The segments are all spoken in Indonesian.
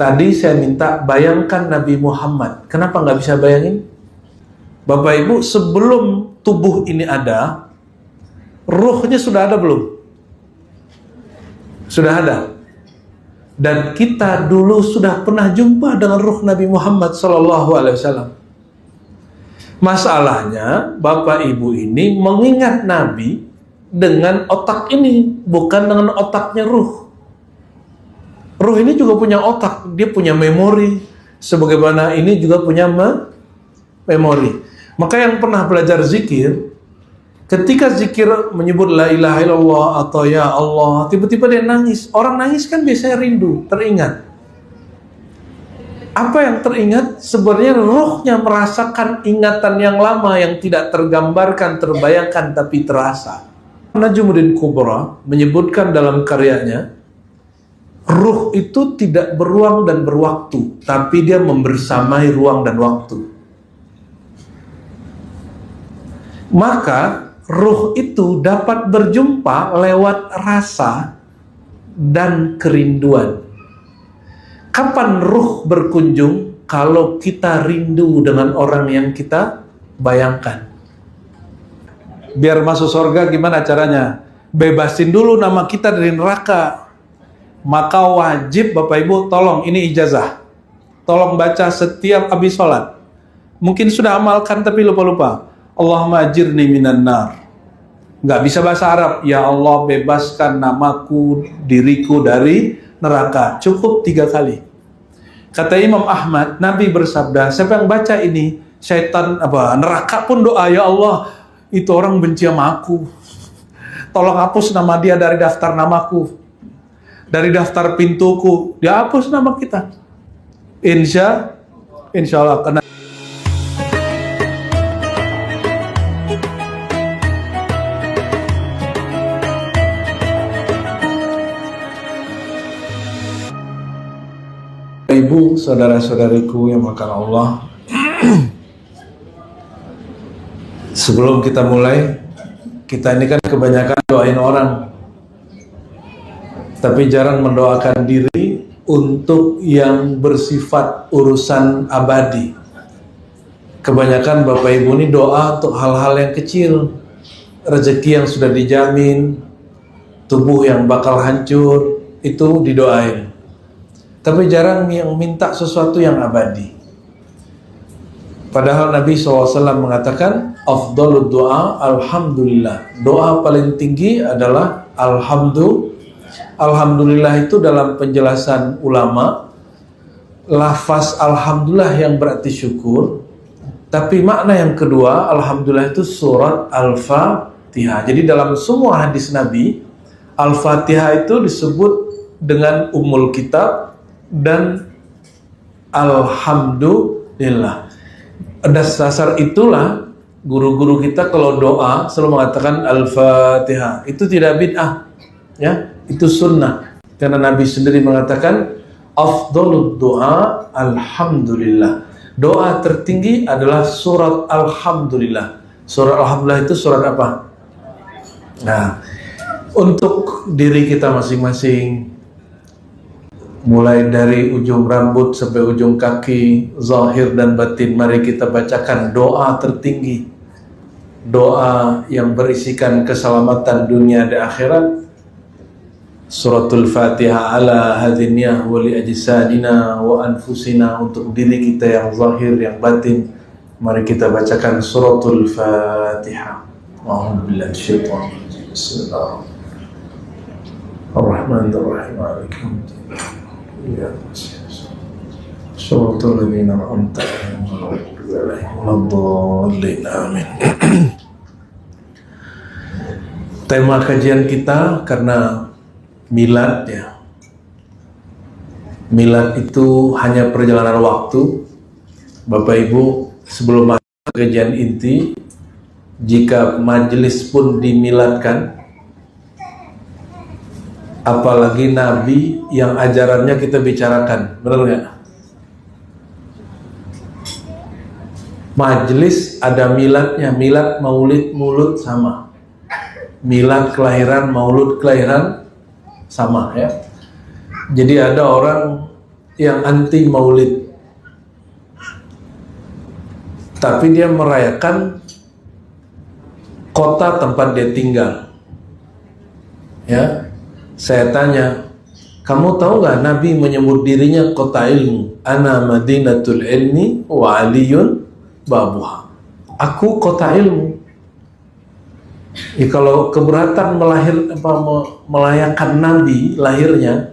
Tadi saya minta bayangkan Nabi Muhammad. Kenapa nggak bisa bayangin? Bapak Ibu, sebelum tubuh ini ada, ruhnya sudah ada belum? Sudah ada. Dan kita dulu sudah pernah jumpa dengan ruh Nabi Muhammad SAW. Masalahnya, Bapak Ibu ini mengingat Nabi dengan otak ini, bukan dengan otaknya ruh. Ruh ini juga punya otak, dia punya memori, sebagaimana ini juga punya memori. Maka yang pernah belajar zikir, ketika zikir menyebut la ilaha illallah atau ya Allah, tiba-tiba dia nangis. Orang nangis kan biasanya rindu, teringat. Apa yang teringat? Sebenarnya ruhnya merasakan ingatan yang lama yang tidak tergambarkan, terbayangkan, tapi terasa. Najmuddin Kubra menyebutkan dalam karyanya, ruh itu tidak beruang dan berwaktu, tapi dia membersamai ruang dan waktu. Maka ruh itu dapat berjumpa lewat rasa dan kerinduan. Kapan ruh berkunjung? Kalau kita rindu dengan orang yang kita bayangkan. Biar masuk surga gimana caranya? Bebasin dulu nama kita dari neraka. Maka wajib Bapak Ibu, tolong ini ijazah, tolong baca setiap habis sholat. Mungkin sudah amalkan tapi lupa-lupa. Allahumma ajirni minan nar. Nggak bisa bahasa Arab. Ya Allah, bebaskan namaku, diriku dari neraka. Cukup 3 kali. Kata Imam Ahmad, Nabi bersabda, siapa yang baca ini, syaitan neraka pun doa, ya Allah, itu orang benci sama aku, tolong hapus nama dia dari daftar namaku, dari daftar pintuku. Dia hapus nama kita. Insya Allah. Karena Ibu, saudara-saudariku yang makan Allah, sebelum kita mulai, kita ini kan kebanyakan doain orang, tapi jarang mendoakan diri untuk yang bersifat urusan abadi. Kebanyakan Bapak Ibu ini doa untuk hal-hal yang kecil, rezeki yang sudah dijamin, tubuh yang bakal hancur, itu didoain. Tapi jarang yang minta sesuatu yang abadi. Padahal Nabi SAW mengatakan, afdhalud doa alhamdulillah. Doa paling tinggi adalah alhamdulillah. Alhamdulillah itu dalam penjelasan ulama, lafaz alhamdulillah yang berarti syukur. Tapi makna yang kedua, alhamdulillah itu surat Al-Fatihah. Jadi dalam semua hadis Nabi, Al-Fatihah itu disebut dengan Ummul Kitab dan alhamdulillah. Dasar itulah guru-guru kita kalau doa selalu mengatakan Al-Fatihah. Itu tidak bid'ah, ya, itu sunnah. Karena Nabi sendiri mengatakan afdhalud doa alhamdulillah. Doa tertinggi adalah surat alhamdulillah. Surat alhamdulillah itu surat apa? Nah, untuk diri kita masing-masing, mulai dari ujung rambut sampai ujung kaki, zahir dan batin, mari kita bacakan doa tertinggi, doa yang berisikan keselamatan dunia dan akhirat. Suratul Fatihah ala hadiniyah wa li ajsadina wa anfusina, untuk diri kita yang zahir, yang batin. Mari kita bacakan Suratul Fatihah. A'udzu billahi minasyaitonir rajim. Bismillahirrahmanirrahim. Ya, Suratul Ladzina an'amta 'alaihim waladdallin. Amin. Tema kajian kita karena milad, ya. Milad itu hanya perjalanan waktu. Bapak Ibu, sebelum masuk kajian inti, jika majelis pun dimiladkan, apalagi Nabi yang ajarannya kita bicarakan, benar nggak? Majelis ada miladnya, milad maulid mulut sama, milad kelahiran maulud kelahiran sama, ya. Jadi ada orang yang anti maulid, tapi dia merayakan kota tempat dia tinggal. Ya, saya tanya, kamu tahu nggak Nabi menyebut dirinya kota ilmu? Ana madinatul ilmi wa aliyun babuha. Aku kota ilmu. Ya, kalau keberatan melayakan Nabi lahirnya,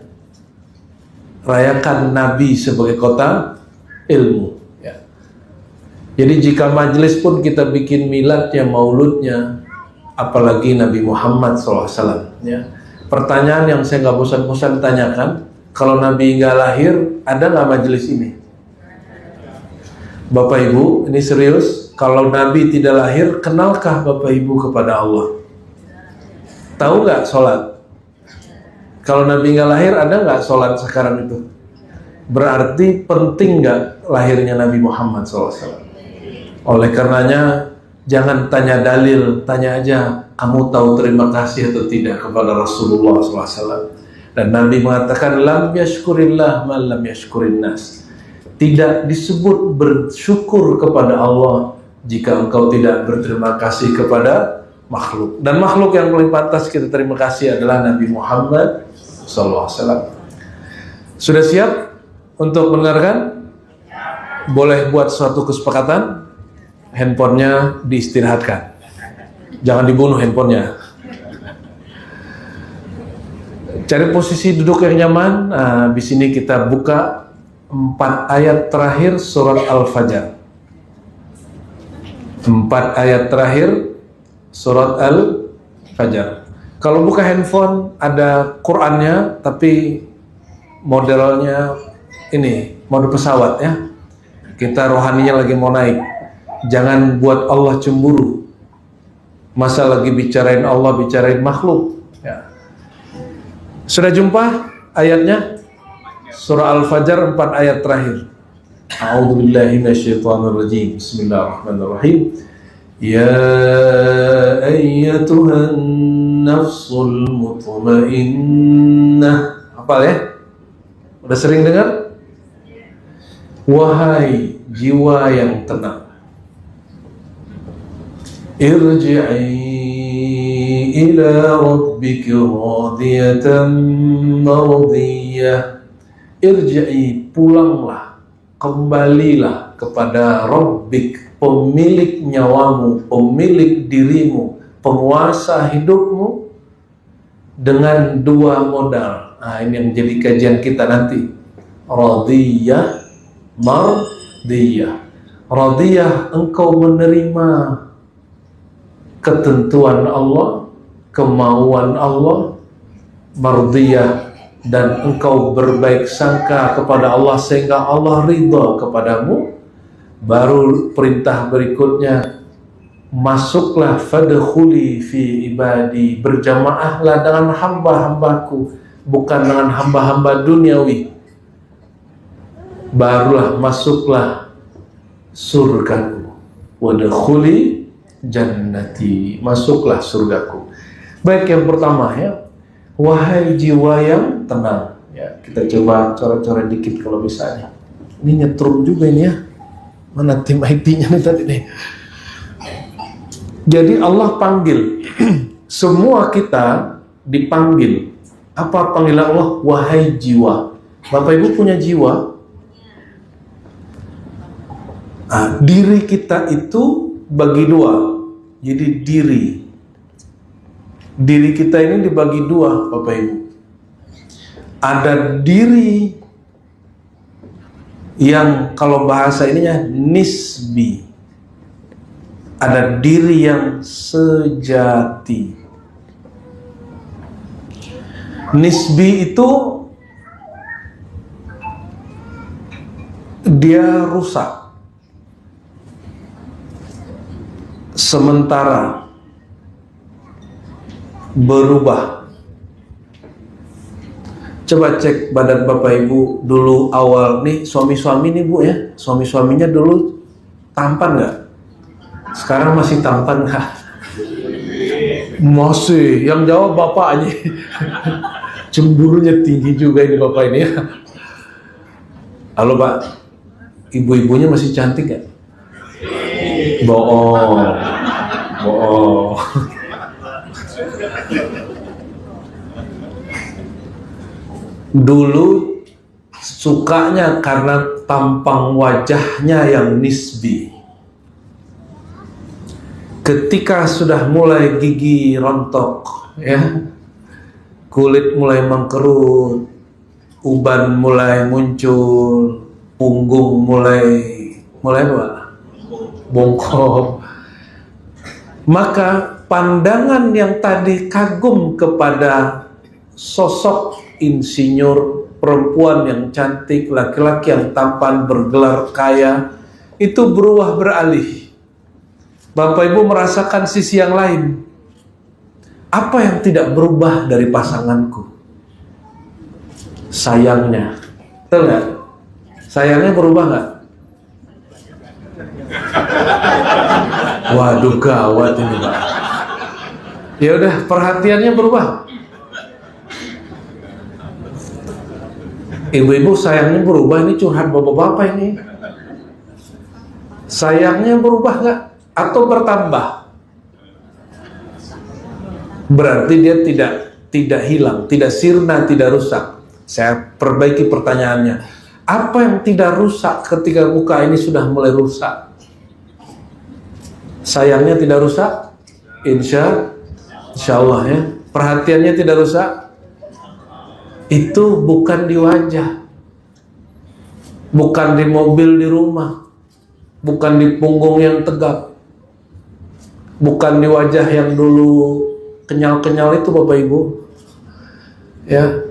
rayakan Nabi sebagai kota ilmu. Ya. Jadi jika majelis pun kita bikin miladnya, mauludnya, apalagi Nabi Muhammad SAW. Ya. Pertanyaan yang saya nggak bosan-bosan tanyakan, kalau Nabi nggak lahir, ada nggak majelis ini? Bapak Ibu, ini serius. Kalau Nabi tidak lahir, kenalkah Bapak Ibu kepada Allah? Tahu nggak sholat? Kalau Nabi nggak lahir, ada nggak sholat sekarang itu? Berarti penting nggak lahirnya Nabi Muhammad SAW? Oleh karenanya, jangan tanya dalil, tanya aja, kamu tahu terima kasih atau tidak kepada Rasulullah SAW? Dan Nabi mengatakan, lam yashkurillah man lam yashkurin nas. Tidak disebut bersyukur kepada Allah jika engkau tidak berterima kasih kepada makhluk. Dan makhluk yang paling pantas kita terima kasih adalah Nabi Muhammad SAW. Sudah siap untuk mendengarkan? Boleh buat suatu kesepakatan? Handphonenya diistirahatkan. Jangan dibunuh handphonenya. Cari posisi duduk yang nyaman. Nah, di sini kita buka 4 ayat terakhir surat Al-Fajr. 4 ayat terakhir surat Al-Fajr. Kalau buka handphone ada Qur'annya, tapi modelnya ini mode pesawat ya. Kita rohaninya lagi mau naik. Jangan buat Allah cemburu. Masa lagi bicarain Allah, bicarain makhluk ya. Sudah jumpa ayatnya? Surah Al-Fajr 4 ayat terakhir. A'udzubillahi minasyaitonirrajim. Bismillahirrahmanirrahim. Ya ayyatuhan nafsul mutmainnah. Hafal ya? Udah sering dengar? Wahai jiwa yang tenang, irji'i ila rabbika radiyatan mardiyah. Irji'i, pulanglah, kembalilah kepada Rabbik, pemilik nyawamu, pemilik dirimu, penguasa hidupmu, dengan 2 modal. Nah, ini yang jadi kajian kita nanti. Radiyah, mardiyah. Radiyah, engkau menerima ketentuan Allah, kemauan Allah. Mardiyah, dan engkau berbaik sangka kepada Allah sehingga Allah ridha kepadamu. Baru perintah berikutnya, masuklah fadkhuli fi ibadi, berjamaahlah dengan hamba-hambaku, bukan dengan hamba-hamba duniawi. Barulah masuklah surgaku, wadkhuli jannati, masuklah surgaku. Baik, yang pertama ya, wahai jiwa yang tenang ya. Kita coba coret-coret dikit kalau misalnya. Ini nyetrum juga ini ya. Mana tim IT-nya nih tadi nih. Jadi Allah panggil semua kita dipanggil. Apa panggilan Allah? Wahai jiwa. Bapak Ibu punya jiwa. Nah, diri kita itu bagi 2. Jadi diri kita ini dibagi 2, Bapak Ibu. Ada diri yang kalau bahasa ininya nisbi. Ada diri yang sejati. Nisbi itu dia rusak. Sementara berubah. Coba cek badan Bapak Ibu dulu awal nih, suami-suami nih Bu ya, suami-suaminya dulu tampan nggak? Sekarang masih tampan nggak? Masih, yang jawab Bapak aja. Cemburunya tinggi juga ini Bapak ini ya. Halo Pak, ibu-ibunya masih cantik gak? Bohong, bohong. Dulu sukanya karena tampang wajahnya yang nisbi. Ketika sudah mulai gigi rontok, ya, kulit mulai mengkerut, uban mulai muncul, punggung mulai apa? Bongkok. Maka pandangan yang tadi kagum kepada sosok insinyur, perempuan yang cantik, laki-laki yang tampan, bergelar kaya, itu berubah beralih. Bapak Ibu merasakan sisi yang lain. Apa yang tidak berubah dari pasanganku? Sayangnya. Betul nggak? Sayangnya berubah nggak? Waduh, gawat ini Pak. Ya udah, perhatiannya berubah. Ibu-ibu sayangnya berubah, ini curhat bapak-bapak ini. Sayangnya berubah nggak? Atau bertambah? Berarti dia tidak hilang, tidak sirna, tidak rusak. Saya perbaiki pertanyaannya. Apa yang tidak rusak ketika muka ini sudah mulai rusak? Sayangnya tidak rusak? Insya Allah ya. Perhatiannya tidak rusak? Itu bukan di wajah, bukan di mobil di rumah, bukan di punggung yang tegap, bukan di wajah yang dulu kenyal-kenyal itu Bapak Ibu, ya,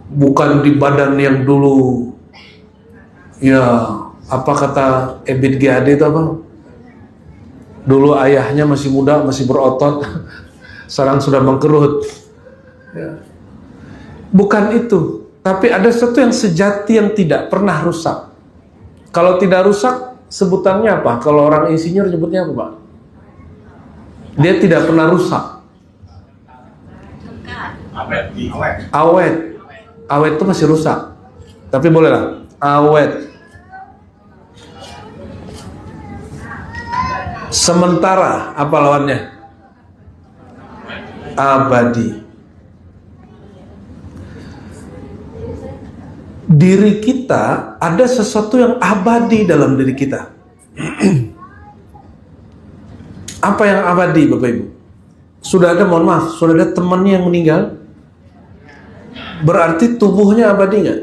bukan di badan yang dulu, ya, apa kata Ebit G.Ade itu apa? Dulu ayahnya masih muda, masih berotot, sekarang sudah mengkerut. Ya. Bukan itu, tapi ada sesuatu yang sejati yang tidak pernah rusak. Kalau tidak rusak, sebutannya apa? Kalau orang insinyur nyebutnya apa Pak? Dia tidak pernah rusak. Awet. Awet itu masih rusak. Tapi bolehlah, awet. Sementara, apa lawannya? Abadi. Diri kita, ada sesuatu yang abadi dalam diri kita. Apa yang abadi Bapak Ibu? Sudah ada, mohon maaf, sudah ada temannya yang meninggal? Berarti tubuhnya abadi nggak?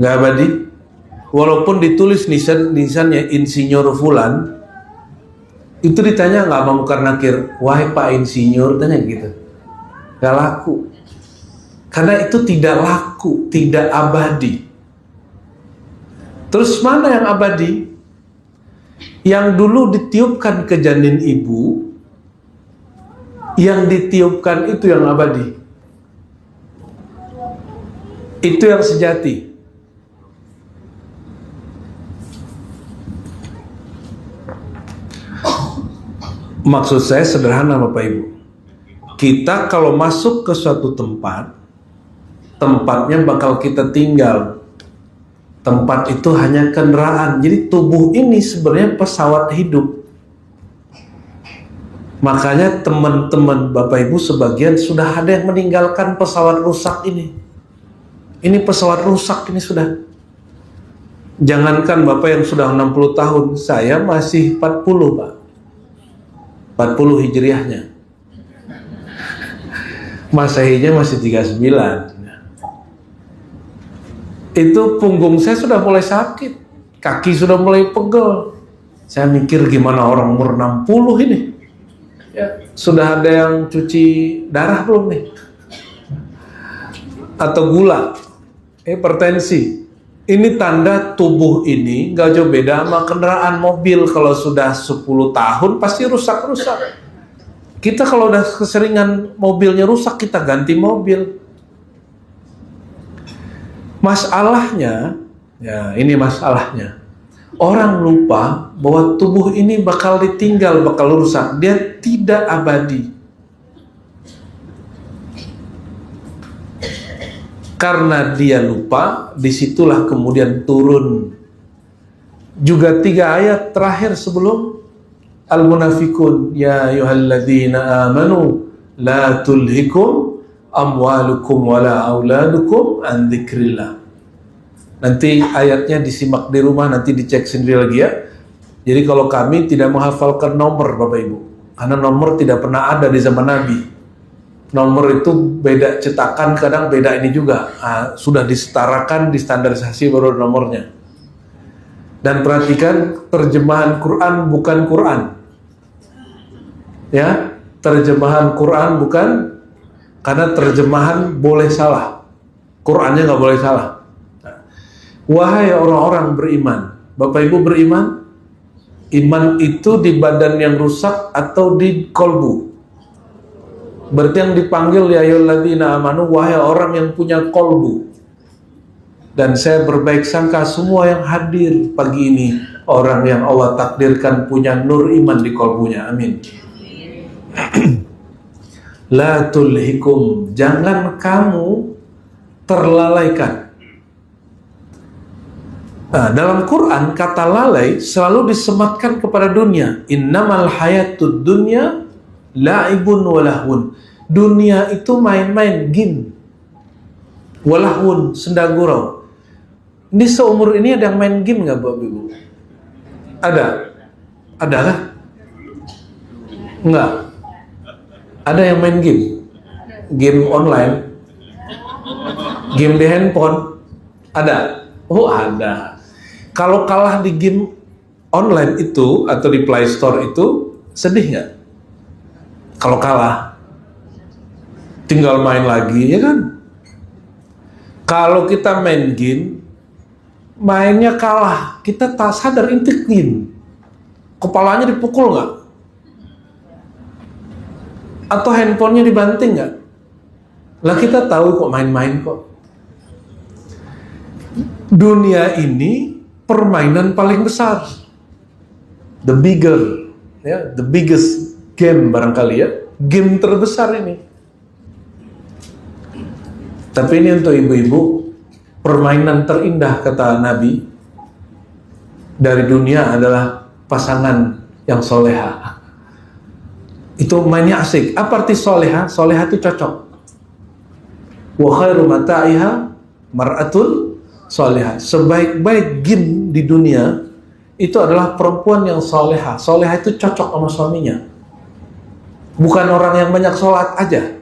Nggak abadi? Walaupun ditulis nisannya insinyur fulan, itu ditanya nggak sama Munkar Nakir, wahai Pak Insinyur, tanya gitu. Nggak laku. Karena itu tidak laku, tidak abadi. Terus mana yang abadi? Yang dulu ditiupkan ke janin ibu, yang ditiupkan itu yang abadi. Itu yang sejati. Maksud saya sederhana Bapak Ibu. Kita kalau masuk ke suatu tempat, tempatnya bakal kita tinggal. Tempat itu hanya kendaraan. Jadi tubuh ini sebenarnya pesawat hidup. Makanya teman-teman Bapak Ibu sebagian sudah ada yang meninggalkan pesawat rusak ini. Ini pesawat rusak ini sudah. Jangankan Bapak yang sudah 60 tahun, saya masih 40 Pak. 40 hijriahnya. Masehinya masih 39. Itu punggung saya sudah mulai sakit, kaki sudah mulai pegel. Saya mikir gimana orang umur 60 ini. Ya, sudah ada yang cuci darah belum nih? Atau gula, hipertensi. Ini tanda tubuh ini gak jauh beda sama kendaraan mobil. Kalau sudah 10 tahun pasti rusak-rusak. Kita kalau udah keseringan mobilnya rusak, kita ganti mobil. Masalahnya, ya ini masalahnya. Orang lupa bahwa tubuh ini bakal ditinggal, bakal rusak. Dia tidak abadi. Karena dia lupa, disitulah kemudian turun juga 3 ayat terakhir sebelum Al-Munafikun, ya ayyuhalladzina amanu la tulhikum amwalukum wala auladukum an dzikrillah. Nanti ayatnya disimak di rumah, nanti dicek sendiri lagi ya. Jadi kalau kami tidak menghafalkan nomor Bapak Ibu, karena nomor tidak pernah ada di zaman Nabi. Nomor itu beda cetakan, kadang beda ini juga. Sudah disetarakan, distandarisasi baru nomornya. Dan perhatikan, terjemahan Quran bukan Quran. Ya, terjemahan Quran bukan, karena terjemahan boleh salah. Qurannya nggak boleh salah. Wahai orang-orang beriman, Bapak Ibu beriman? Iman itu di badan yang rusak atau di kolbu? Berarti yang dipanggil ya ayyuhalladzina amanu, wahai orang yang punya kolbu. Dan saya berbaik sangka semua yang hadir pagi ini orang yang Allah takdirkan punya nur iman di kolbunya. Amin. La tulhikum, jangan kamu terlalaikan. Nah, dalam Quran kata lalai selalu disematkan kepada dunia. Innamal hayatud dunya la'ibun walahun. Dunia itu main-main, game, walahun, senda gurau. Ini seumur ini ada yang main game nggak Bapak Ibu? Ada? Ada kah? Enggak. Ada yang main game? Game online? Game di handphone? Ada? Oh ada. Kalau kalah di game online itu atau di Play Store itu sedih nggak? Kalau kalah, tinggal main lagi, ya kan? Kalau kita main game, mainnya kalah, kita tak sadar intik game, kepalanya dipukul nggak? Atau handphonenya dibanting nggak? Lah kita tahu kok main-main kok. Dunia ini permainan paling besar, the biggest game barangkali ya, game terbesar ini. Tapi ini untuk ibu-ibu, permainan terindah kata Nabi dari dunia adalah pasangan yang soleha. Itu mainnya asik. Apa arti soleha? Soleha itu cocok. Wa khairu mata'iha mar'atun soleha. Sebaik-baik game di dunia itu adalah perempuan yang soleha. Soleha itu cocok sama suaminya. Bukan orang yang banyak sholat aja.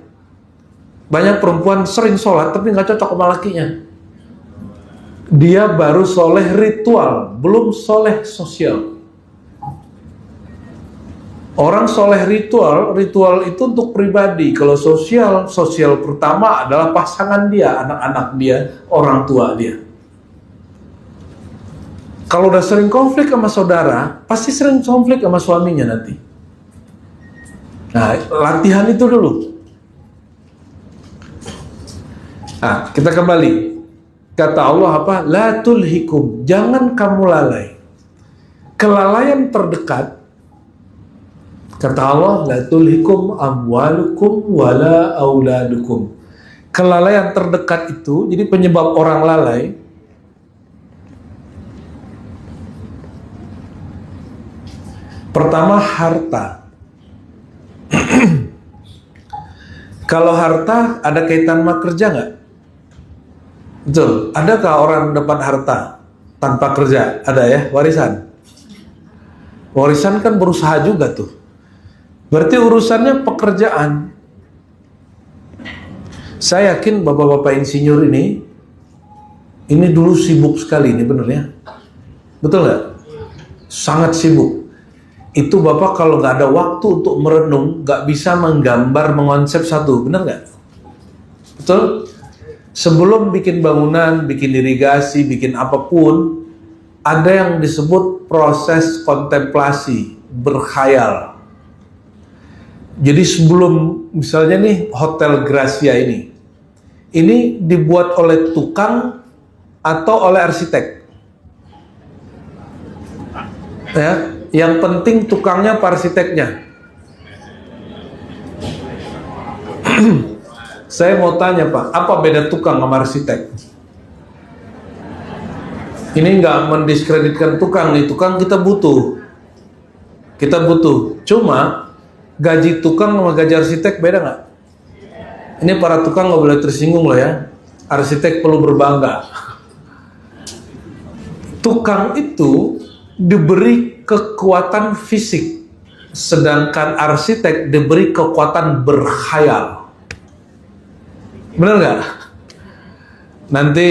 Banyak perempuan sering sholat tapi nggak cocok sama lakinya. Dia baru soleh ritual, belum soleh sosial. Orang soleh ritual itu untuk pribadi. Kalau sosial pertama adalah pasangan dia, anak-anak dia, orang tua dia. Kalau udah sering konflik sama saudara, pasti sering konflik sama suaminya nanti. Nah, latihan itu dulu. Nah, kita kembali. Kata Allah apa? La tulhikum, jangan kamu lalai. Kelalaian terdekat, kata Allah, la tulhikum amwalukum wala auladukum. Kelalaian terdekat itu, jadi penyebab orang lalai, pertama harta. Kalau harta ada kaitan sama kerja nggak? Betul. Adakah orang dapat harta tanpa kerja? Ada ya, warisan. Warisan kan berusaha juga tuh. Berarti urusannya pekerjaan. Saya yakin bapak-bapak insinyur ini dulu sibuk sekali, ini bener ya? Betul nggak? Sangat sibuk. Itu bapak kalau nggak ada waktu untuk merenung, nggak bisa menggambar, mengonsep satu, bener nggak? Betul? Sebelum bikin bangunan, bikin irigasi, bikin apapun, ada yang disebut proses kontemplasi, berkhayal. Jadi sebelum, misalnya nih Hotel Gracia ini dibuat oleh tukang atau oleh arsitek? Ya, yang penting tukangnya apa arsiteknya? Saya mau tanya Pak, apa beda tukang sama arsitek? Ini nggak mendiskreditkan tukang nih, tukang kita butuh. Cuma gaji tukang sama gaji arsitek beda nggak? Ini para tukang nggak boleh tersinggung loh ya. Arsitek perlu berbangga. Tukang itu diberi kekuatan fisik, sedangkan arsitek diberi kekuatan berkhayal. Benar nggak? Nanti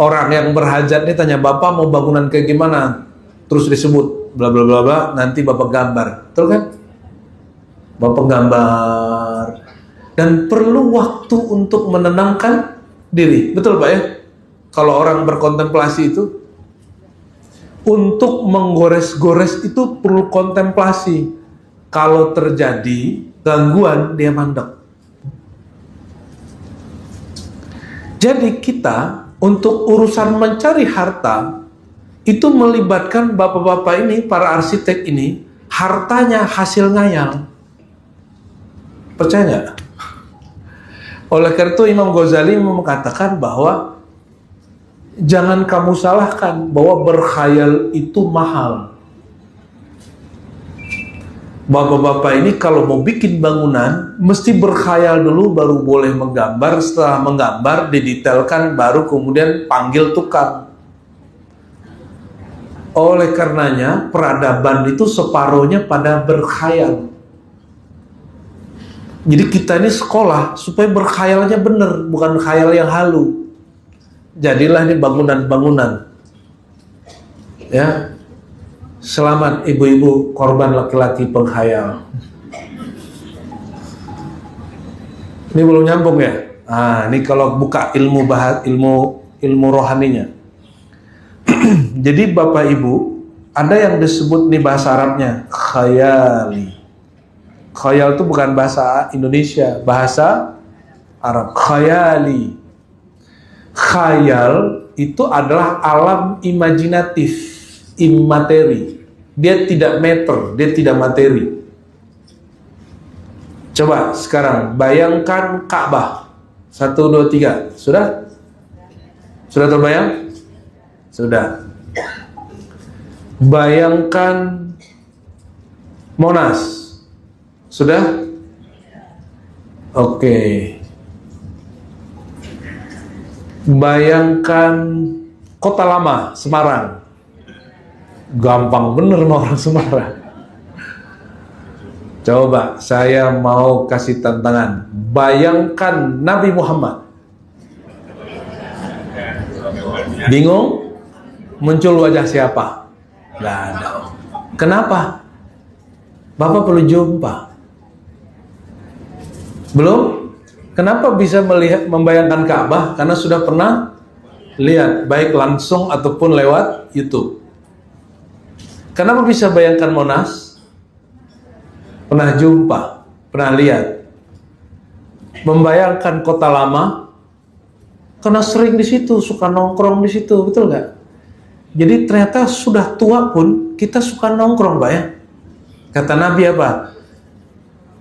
orang yang berhajat nih tanya, Bapak mau bangunan kayak gimana? Terus disebut bla bla bla bla, nanti Bapak gambar, betul kan? Bapak gambar, dan perlu waktu untuk menenangkan diri, betul Pak ya? Kalau orang berkontemplasi itu, untuk menggores-gores itu perlu kontemplasi. Kalau terjadi gangguan, dia mandek. Jadi kita untuk urusan mencari harta itu melibatkan bapak-bapak ini, para arsitek ini, hartanya hasil ngayal. Percaya nggak? Oleh karena itu Imam Ghazali mengatakan bahwa jangan kamu salahkan bahwa berkhayal itu mahal. Bapak-bapak ini kalau mau bikin bangunan mesti berkhayal dulu baru boleh menggambar. Setelah menggambar didetailkan baru kemudian panggil tukang. Oleh karenanya peradaban itu separuhnya pada berkhayal. Jadi kita ini sekolah supaya berkhayalnya benar, bukan khayal yang halu. Jadilah ini bangunan-bangunan. Ya. Selamat ibu-ibu korban laki-laki penghayal. Ini belum nyambung ya? Ini kalau buka ilmu rohaninya. Jadi Bapak Ibu, ada yang disebut nih bahasa Arabnya khayali. Khayal itu bukan bahasa Indonesia, bahasa Arab. Khayali. Khayal itu adalah alam imajinatif, imateri. Dia tidak meter, dia tidak materi. Coba sekarang bayangkan Ka'bah. 1, 2, 3. Sudah? Sudah terbayang? Sudah. Bayangkan Monas. Sudah? Oke. Bayangkan Kota Lama, Semarang. Gampang bener sama orang Semarang. Coba saya mau kasih tantangan. Bayangkan Nabi Muhammad. Bingung? Muncul wajah siapa? Nggak ada. Kenapa? Bapak perlu jumpa. Belum? Kenapa bisa membayangkan Ka'bah? Karena sudah pernah lihat, baik langsung ataupun lewat YouTube. Kenapa bisa bayangkan Monas? Pernah jumpa, pernah lihat. Membayangkan Kota Lama, karena sering di situ, suka nongkrong di situ, betul nggak? Jadi ternyata sudah tua pun kita suka nongkrong, Pak ya. Kata Nabi apa?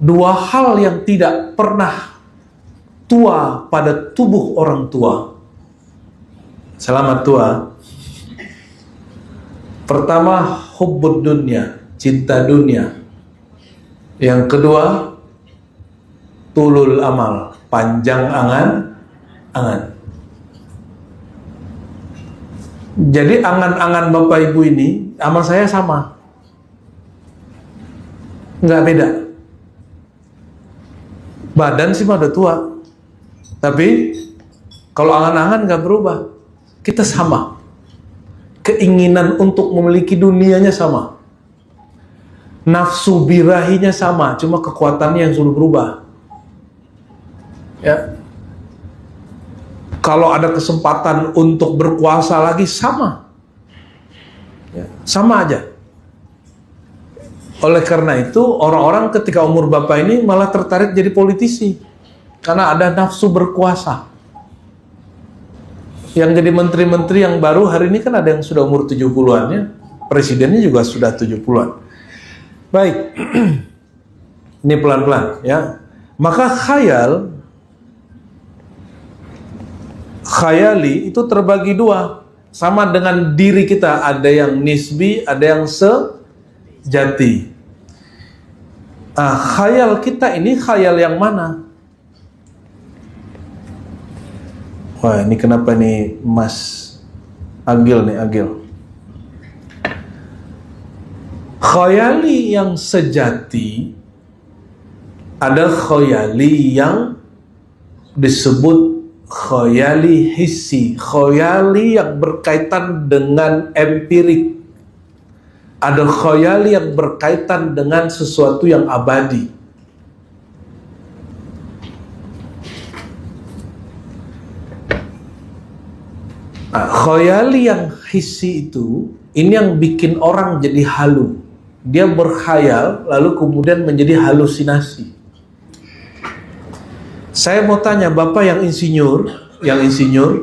2 hal yang tidak pernah tua pada tubuh orang tua. Selamat tua. Pertama, hubbud dunya, cinta dunia. Yang kedua, tulul amal, panjang angan-angan. Jadi angan-angan Bapak Ibu ini, amal saya sama. Nggak beda. Badan sih mah udah tua. Tapi, kalau angan-angan nggak berubah. Kita sama. Keinginan untuk memiliki dunianya sama. Nafsu birahinya sama, cuma kekuatannya yang sudah berubah. Ya. Kalau ada kesempatan untuk berkuasa lagi sama. Ya, sama aja. Oleh karena itu, orang-orang ketika umur Bapak ini malah tertarik jadi politisi. Karena ada nafsu berkuasa. Yang jadi menteri-menteri yang baru hari ini kan ada yang sudah umur 70-an-nya. Presidennya juga sudah 70-an. Baik. Ini pelan-pelan ya. Maka khayal Khayali itu terbagi dua, sama dengan diri kita, ada yang nisbi, ada yang sejati. Khayal kita ini khayal yang mana? Wah, ini kenapa nih Mas Agil nih, Agil? Khayali yang sejati, ada khayali yang disebut khayali hissi, khayali yang berkaitan dengan empirik. Ada khayali yang berkaitan dengan sesuatu yang abadi. Khayali yang hissi itu, ini yang bikin orang jadi halu. Dia berkhayal, lalu kemudian menjadi halusinasi. Saya mau tanya, Bapak yang insinyur,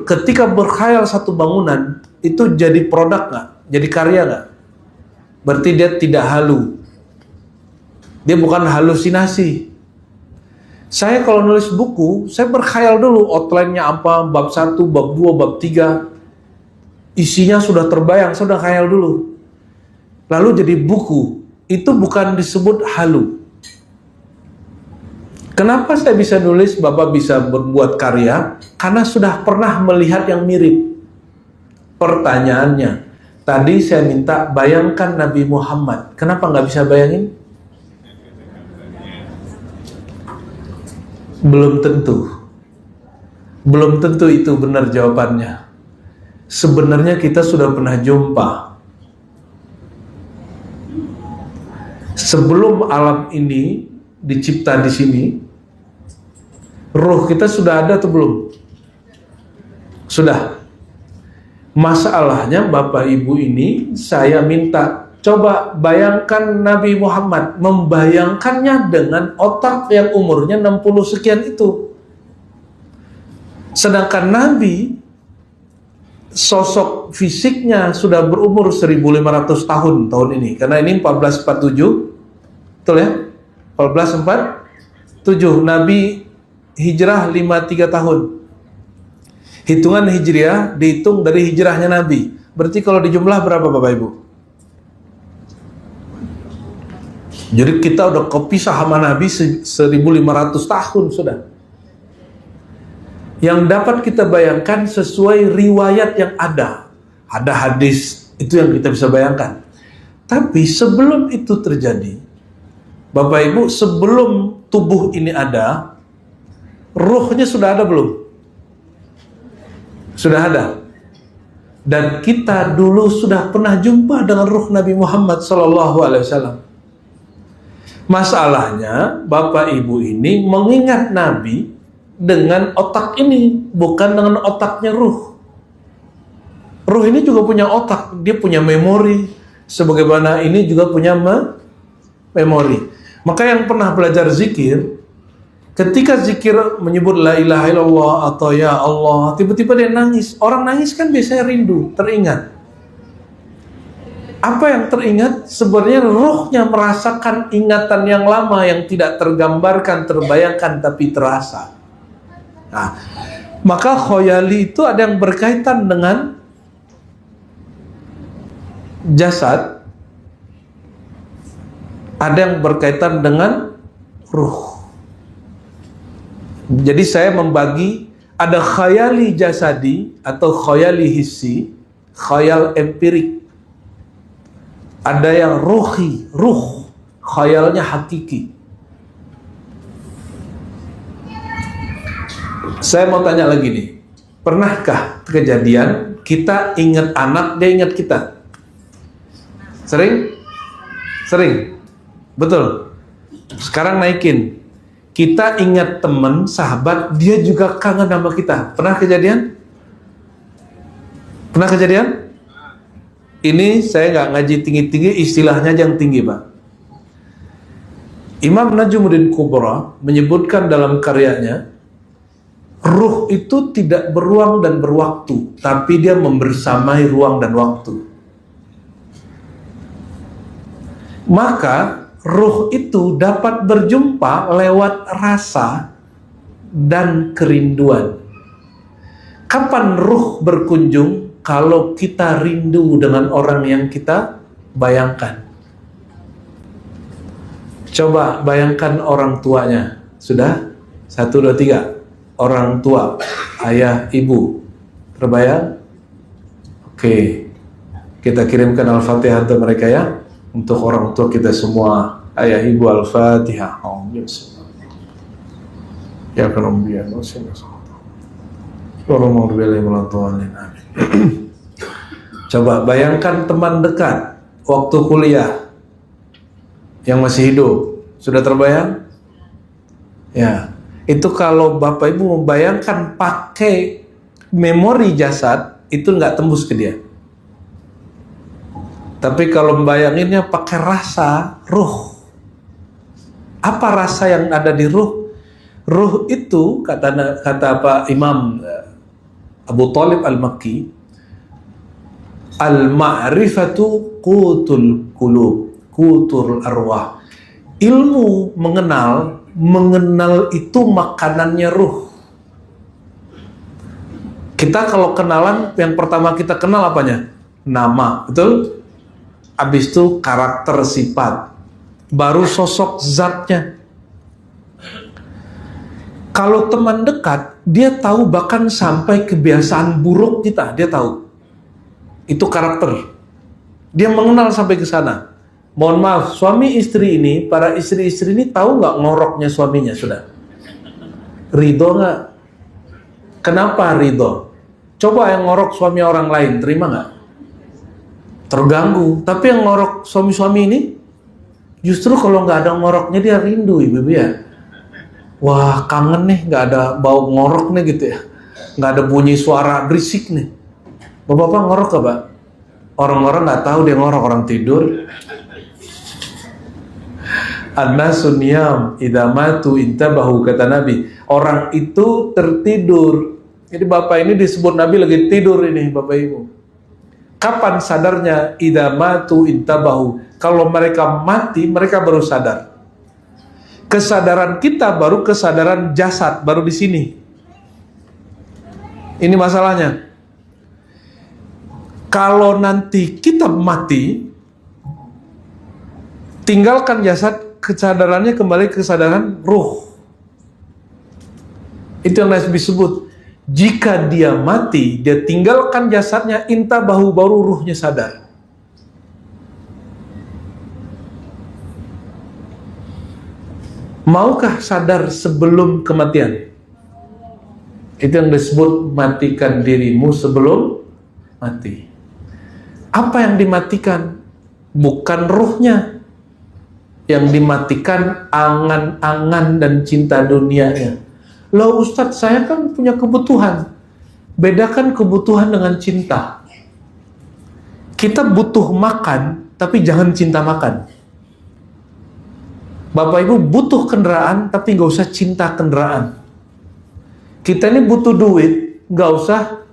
ketika berkhayal satu bangunan, itu jadi produk nggak? Jadi karya nggak? Berarti dia tidak halu. Dia bukan halusinasi. Saya kalau nulis buku, saya berkhayal dulu outline-nya apa, bab 1, bab 2, bab 3. Isinya sudah terbayang, saya sudah khayal dulu. Lalu jadi buku. Itu bukan disebut halu. Kenapa saya bisa nulis, Bapak bisa berbuat karya? Karena sudah pernah melihat yang mirip. Pertanyaannya, tadi saya minta bayangkan Nabi Muhammad. Kenapa nggak bisa bayangin? Belum tentu. Belum tentu itu benar jawabannya. Sebenarnya kita sudah pernah jumpa. Sebelum alam ini dicipta di sini, ruh kita sudah ada atau belum? Sudah. Masalahnya Bapak Ibu ini, saya minta coba bayangkan Nabi Muhammad, membayangkannya dengan otak yang umurnya 60 sekian itu. Sedangkan Nabi, sosok fisiknya sudah berumur 1500 tahun ini. Karena ini 1447, betul ya? 1447, Nabi hijrah 53 tahun. Hitungan hijriah dihitung dari hijrahnya Nabi. Berarti kalau dijumlah berapa Bapak Ibu? Jadi kita udah kepisah sama Nabi 1500 tahun sudah. Yang dapat kita bayangkan sesuai riwayat yang ada. Ada hadis, itu yang kita bisa bayangkan. Tapi sebelum itu terjadi, Bapak Ibu, sebelum tubuh ini ada, ruhnya sudah ada belum? Sudah ada. Dan kita dulu sudah pernah jumpa dengan ruh Nabi Muhammad SAW. Masalahnya, Bapak Ibu ini mengingat Nabi dengan otak ini, bukan dengan otaknya ruh. Ruh ini juga punya otak, dia punya memori, sebagaimana ini juga punya memori. Maka yang pernah belajar zikir, ketika zikir menyebut la ilaha illallah atau ya Allah, tiba-tiba dia nangis. Orang nangis kan biasanya rindu, teringat. Apa yang teringat? Sebenarnya ruhnya merasakan ingatan yang lama yang tidak tergambarkan, terbayangkan, tapi terasa. Nah, maka khayali itu ada yang berkaitan dengan jasad, ada yang berkaitan dengan ruh. Jadi saya membagi, ada khayali jasadi atau khayali hissi, khayal empirik. Ada yang ruhi, ruh, khayalnya hakiki. Saya mau tanya lagi nih, pernahkah kejadian kita ingat anak, dia ingat kita? Sering? Sering? Betul. Sekarang naikin. Kita ingat teman, sahabat, dia juga kangen sama kita. Pernah kejadian? Pernah kejadian? Ini saya nggak ngaji tinggi-tinggi, istilahnya yang tinggi, Pak. Imam Najmuddin Kubra menyebutkan dalam karyanya, ruh itu tidak beruang dan berwaktu, tapi dia membersamai ruang dan waktu. Maka ruh itu dapat berjumpa lewat rasa dan kerinduan. Kapan ruh berkunjung? Kalau kita rindu dengan orang yang kita bayangkan. Coba bayangkan orang tuanya. Sudah? 1, 2, 3. Orang tua, ayah, ibu. Terbayang? Oke. Kita kirimkan Al-Fatihah untuk mereka ya. Untuk orang tua kita semua. Ayah, ibu, Al-Fatihah. Ya kan biar Coba bayangkan teman dekat waktu kuliah yang masih hidup. Sudah terbayang? Ya, itu kalau Bapak Ibu membayangkan pakai memori jasad, itu nggak tembus ke dia. Tapi kalau membayanginnya pakai rasa ruh. Apa rasa yang ada di ruh? Ruh itu, kata Pak Imam Abu Talib Al-Makki, al-ma'rifatu qutul qulub, qutul arwah. Ilmu mengenal itu makanannya ruh. Kita kalau kenalan, yang pertama kita kenal apanya? Nama, betul? Habis itu karakter sifat, baru sosok zatnya. Kalau teman dekat, dia tahu bahkan sampai kebiasaan buruk kita, dia tahu. Itu karakter. Dia mengenal sampai ke sana. Mohon maaf, suami istri ini, para istri-istri ini tahu nggak ngoroknya suaminya sudah? Ridho nggak? Kenapa ridho? Coba yang ngorok suami orang lain, terima nggak? Terganggu. Tapi yang ngorok suami-suami ini, justru kalau nggak ada ngoroknya dia rindu, ibu-ibu ya. Wah, kangen nih, nggak ada bau ngorok nih gitu ya. Nggak ada bunyi suara berisik nih. Bapak-bapak ngorok gak, Pak? Orang-orang nggak tahu dia ngorok, orang tidur. An-nasu niyam idza matu intabahu, kata Nabi. Orang itu tertidur. Jadi Bapak ini disebut Nabi lagi tidur ini, Bapak Ibu. Kapan sadarnya? Idza matu intabahu. Kalau mereka mati, mereka baru sadar. Kesadaran kita baru kesadaran jasad, baru di sini. Ini masalahnya. Kalau nanti kita mati, tinggalkan jasad, kesadarannya kembali ke kesadaran ruh. Itu yang disebut, jika dia mati, dia tinggalkan jasadnya, intabahu, baru ruhnya sadar. Maukah sadar sebelum kematian? Itu yang disebut matikan dirimu sebelum mati. Apa yang dimatikan? Bukan ruhnya. Yang dimatikan angan-angan dan cinta dunianya. Loh Ustadz, saya kan punya kebutuhan. Bedakan kebutuhan dengan cinta. Kita butuh makan, tapi jangan cinta makan. Bapak Ibu butuh kendaraan, tapi nggak usah cinta kendaraan. Kita ini butuh duit, nggak usah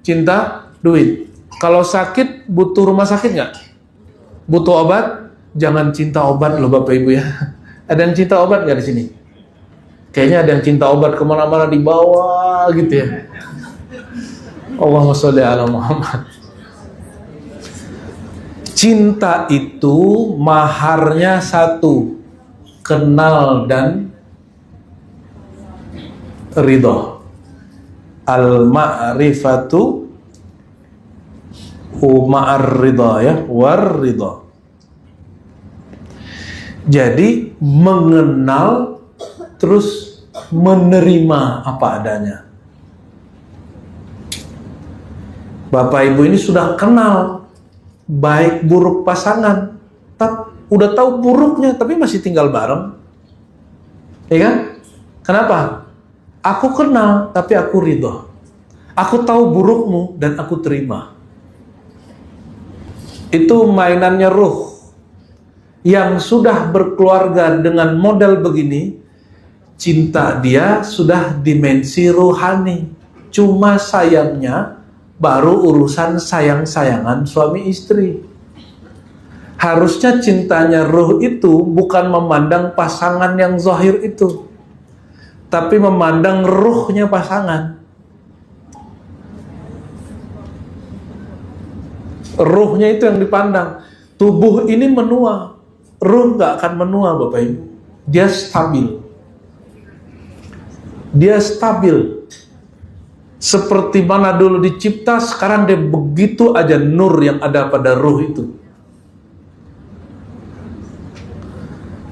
cinta duit. Kalau sakit, butuh rumah sakit nggak? Butuh obat, jangan cinta obat loh Bapak Ibu ya. Ada yang cinta obat nggak di sini? Kayaknya ada yang cinta obat kemana-mana di bawah gitu ya. Allahumma sholli ala Muhammad. Cinta itu maharnya satu, kenal dan ridho. Al-ma'rifatu ma'ar ridho ya, war ridho. Jadi mengenal terus menerima apa adanya. Bapak Ibu ini sudah kenal baik buruk pasangan, udah tahu buruknya tapi masih tinggal bareng. Ya kan? Kenapa? Aku kenal tapi aku ridho. Aku tahu burukmu dan aku terima. Itu mainannya ruh. Yang sudah berkeluarga dengan model begini, cinta dia sudah dimensi rohani. Cuma sayangnya baru urusan sayang-sayangan suami istri. Harusnya cintanya ruh itu bukan memandang pasangan yang zahir itu, tapi memandang ruhnya pasangan. Ruhnya itu yang dipandang. Tubuh ini menua, ruh nggak akan menua, Bapak Ibu. Dia stabil. Dia stabil. Seperti mana dulu dicipta, sekarang dia begitu aja nur yang ada pada ruh itu.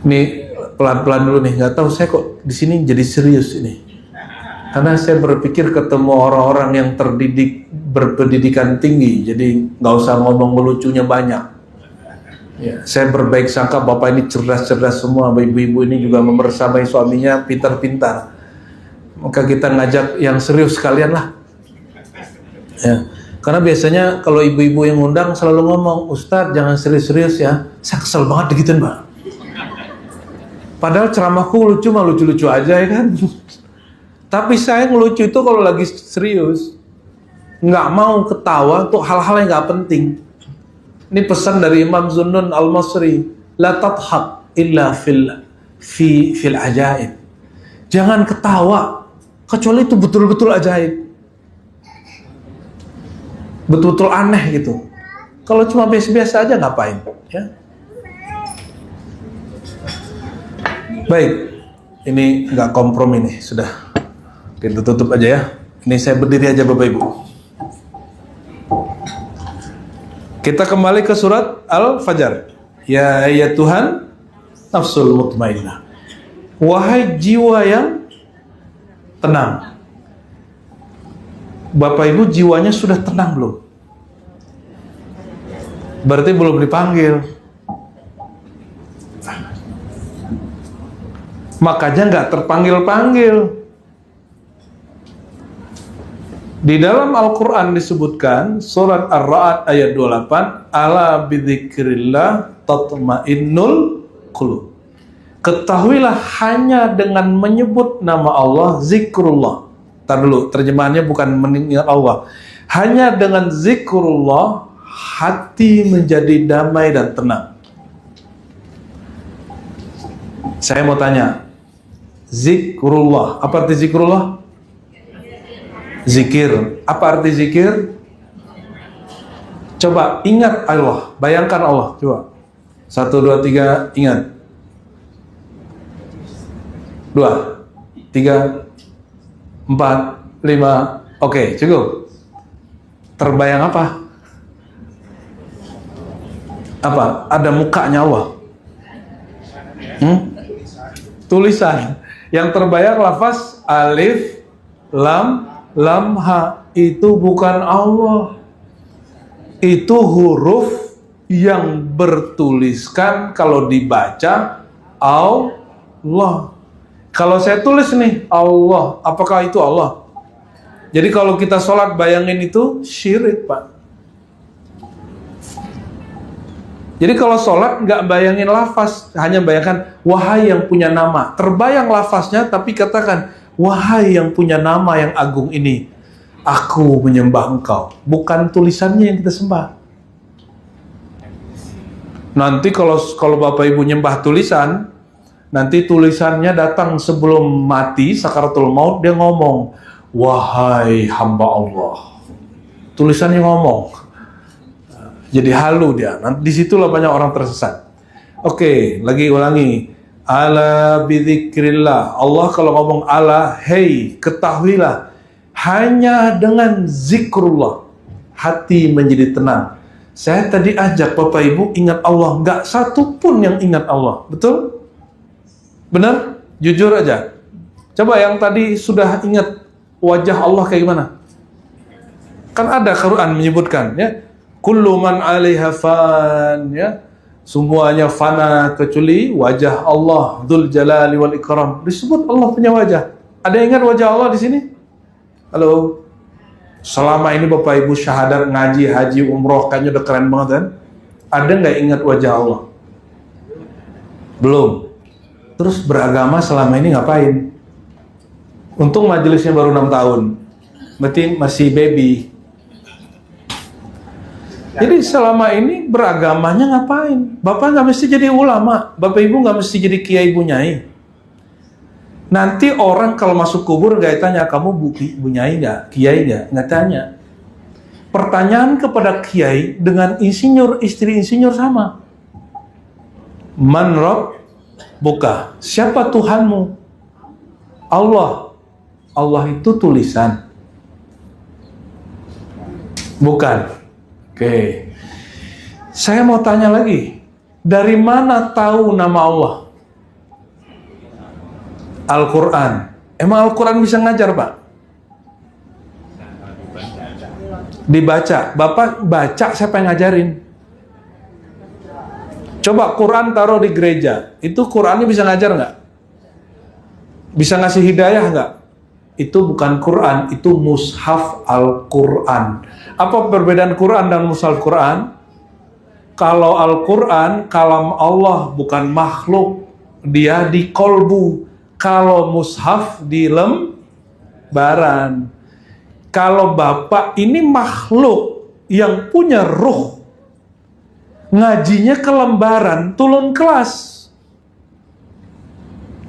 Nih pelan-pelan dulu nih, nggak tahu saya kok di sini jadi serius ini. Karena saya berpikir ketemu orang-orang yang terdidik, berpendidikan tinggi, jadi nggak usah ngomong melucunya banyak. Ya, saya berbaik sangka Bapak ini cerdas-cerdas semua, ibu-ibu ini juga membersamai suaminya pintar-pintar. Maka kita ngajak yang serius sekalian lah. Ya, karena biasanya kalau ibu-ibu yang ngundang selalu ngomong, Ustadz jangan serius-serius ya. Saya kesel banget digituin, Mbak. Padahal ceramahku lucu mah lucu-lucu aja ya kan. Tapi saya ngelucu itu kalau lagi serius. Nggak mau ketawa untuk hal-hal yang nggak penting. Ini pesan dari Imam Zunnun Al-Masri. La tadhak illa fil ajaib. Jangan ketawa kecuali itu betul-betul ajaib. Betul-betul aneh gitu. Kalau cuma biasa-biasa aja ngapain? Ya. Baik, ini nggak kompromi nih, sudah kita tutup aja ya. Ini saya berdiri aja Bapak Ibu. Kita kembali ke surat Al-Fajr. Ya Tuhan, nafsul mutmainnah. Wahai jiwa yang tenang. Bapak Ibu jiwanya sudah tenang belum? Berarti belum dipanggil. Makanya nggak terpanggil-panggil. Di dalam Al-Quran disebutkan surat Ar-Ra'd ayat 28, ala bidzikrillah tatmainnul qulub. Ketahuilah hanya dengan menyebut nama Allah, zikrullah. Tar dulu, terjemahannya bukan mengingat Allah. Hanya dengan zikrullah hati menjadi damai dan tenang. Saya mau tanya, zikrullah, apa arti zikrullah? Zikir. Apa arti zikir? Coba ingat Allah, bayangkan Allah. Coba 1, 2, 3, ingat. 2, 3, 4, 5. Oke, cukup. Terbayang apa? Apa? Ada mukanya Allah. Tulisan. Yang terbayang lafaz alif, lam, ha. Itu bukan Allah. Itu huruf yang bertuliskan kalau dibaca Allah. Kalau saya tulis nih Allah, apakah itu Allah? Jadi kalau kita sholat bayangin itu syirik, Pak. Jadi kalau sholat nggak bayangin lafaz, hanya bayangkan wahai yang punya nama. Terbayang lafaznya tapi katakan wahai yang punya nama yang agung ini, aku menyembah engkau. Bukan tulisannya yang kita sembah. Nanti kalau Bapak Ibu nyembah tulisan, nanti tulisannya datang sebelum mati, sakaratul maut, dia ngomong, wahai hamba Allah. Tulisannya ngomong. Jadi halu dia. Nanti disitulah banyak orang tersesat. Oke, lagi ulangi. Ala bidzikrillah. Allah kalau ngomong ala, hei, ketahuilah. Hanya dengan zikrullah hati menjadi tenang. Saya tadi ajak Bapak Ibu ingat Allah. Nggak satu pun yang ingat Allah. Betul? Benar? Jujur aja. Coba yang tadi sudah ingat wajah Allah kayak gimana? Kan ada Quran menyebutkan ya. Kullu man 'alaiha fan, ya. Semuanya fana kecuali wajah Allah Dzul Jalali wal Ikram. Disebut Allah punya wajah. Ada yang ingat wajah Allah di sini? Halo. Selama ini Bapak Ibu syahadat ngaji, haji, umroh, kayaknya udah keren banget kan? Ada nggak ingat wajah Allah? Belum. Terus beragama selama ini ngapain? Untung majelisnya baru 6 tahun. Berarti masih baby. Jadi selama ini beragamanya ngapain? Bapak nggak mesti jadi ulama, Bapak Ibu nggak mesti jadi kiai bunyai. Nanti orang kalau masuk kubur nggak tanya kamu bunyai nggak, kiai nggak tanya. Pertanyaan kepada kiai dengan insinyur, istri insinyur sama. Man rabbuka? Siapa Tuhanmu? Allah. Allah itu tulisan. Bukan. Oke. Saya mau tanya lagi. Dari mana tahu nama Allah? Al-Quran. Emang Al-Quran bisa ngajar, Pak? Dibaca. Bapak baca, siapa yang ngajarin? Coba Quran taruh di gereja. Itu Qurannya bisa ngajar nggak? Bisa ngasih hidayah nggak? Itu bukan Quran, itu mushaf Al-Quran. Apa perbedaan Quran dan mushaf Quran? Kalau Al-Quran, kalam Allah, bukan makhluk. Dia di kolbu. Kalau mushaf di lembaran. Kalau Bapak ini makhluk yang punya ruh, ngajinya ke lembaran, turun kelas.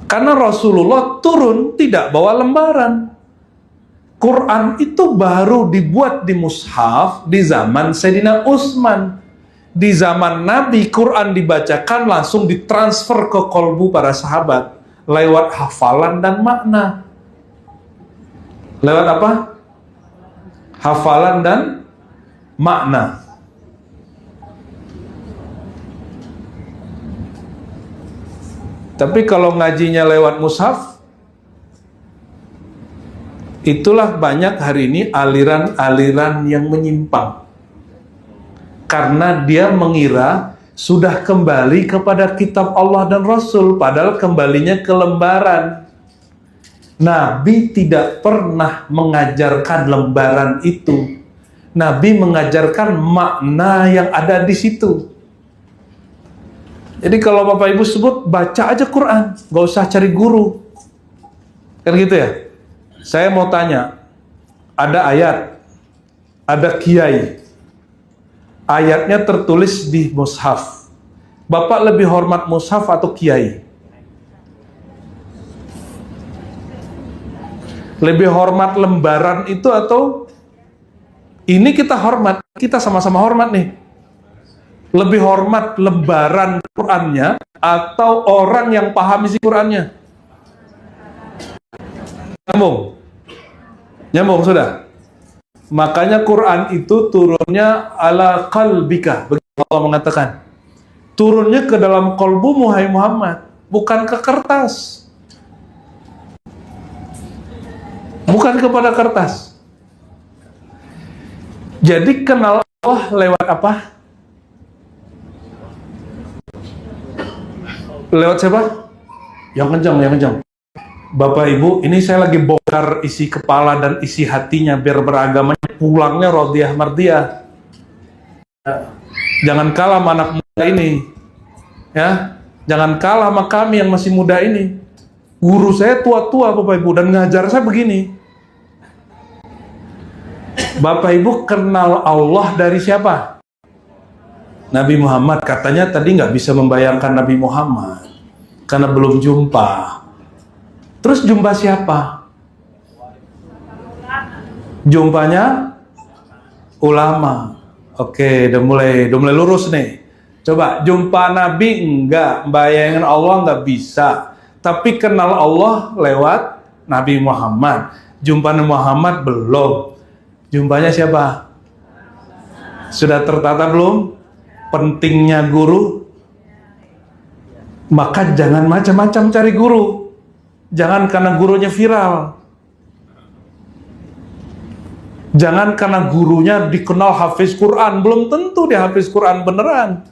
Karena Rasulullah turun tidak bawa lembaran. Quran itu baru dibuat di mushaf di zaman Sayyidina Utsman. Di zaman Nabi, Quran dibacakan langsung ditransfer ke kolbu para sahabat lewat hafalan dan makna. Lewat apa? Hafalan dan makna. Tapi kalau ngajinya lewat mushaf, itulah banyak hari ini aliran-aliran yang menyimpang. Karena dia mengira sudah kembali kepada kitab Allah dan Rasul, padahal kembalinya ke lembaran. Nabi tidak pernah mengajarkan lembaran itu. Nabi mengajarkan makna yang ada di situ. Jadi kalau Bapak Ibu sebut, baca aja Quran, gak usah cari guru. Kan gitu ya? Saya mau tanya, ada ayat, ada kiai. Ayatnya tertulis di mushaf. Bapak lebih hormat mushaf atau kiai? Lebih hormat lembaran itu atau ini kita hormat, kita sama-sama hormat nih. Lebih hormat lembaran Qurannya atau orang yang paham isi Qurannya? Nyambung? Nyambung sudah? Makanya Quran itu turunnya ala qalbika, begitu Allah mengatakan. Turunnya ke dalam kolbu Muhammad, bukan ke kertas. Bukan kepada kertas. Jadi kenal Allah lewat apa? Lewat siapa? Yang kencang, yang kencang. Bapak Ibu, ini saya lagi bongkar isi kepala dan isi hatinya biar beragamanya pulangnya Rodiyah Mardiyah. Jangan kalah sama anak muda ini. Ya, jangan kalah sama kami yang masih muda ini. Guru saya tua-tua Bapak Ibu dan ngajar saya begini. Bapak Ibu kenal Allah dari siapa? Nabi Muhammad. Katanya tadi nggak bisa membayangkan Nabi Muhammad karena belum jumpa. Terus jumpa siapa? Jumpanya ulama. Oke, udah mulai lurus nih. Coba jumpa Nabi enggak, bayangin Allah nggak bisa. Tapi kenal Allah lewat Nabi Muhammad. Jumpa Nabi Muhammad belum. Jumpanya siapa? Sudah tertata belum? Pentingnya guru. Maka jangan macam-macam cari guru. Jangan karena gurunya viral. Jangan karena gurunya dikenal hafiz Quran. Belum tentu dia hafiz Quran beneran.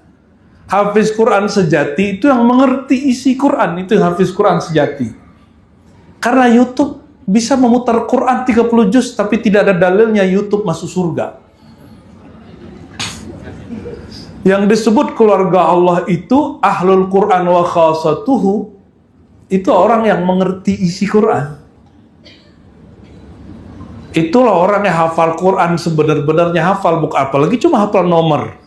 Hafiz Quran sejati itu yang mengerti isi Quran. Itu hafiz Quran sejati. Karena YouTube bisa memutar Quran 30 juz tapi tidak ada dalilnya YouTube masuk surga. Yang disebut keluarga Allah itu ahlul Quran wa khasatuhu, itu orang yang mengerti isi Quran. Itulah orang yang hafal Quran sebenar-benarnya hafal, bukan apalagi cuma hafal nomor.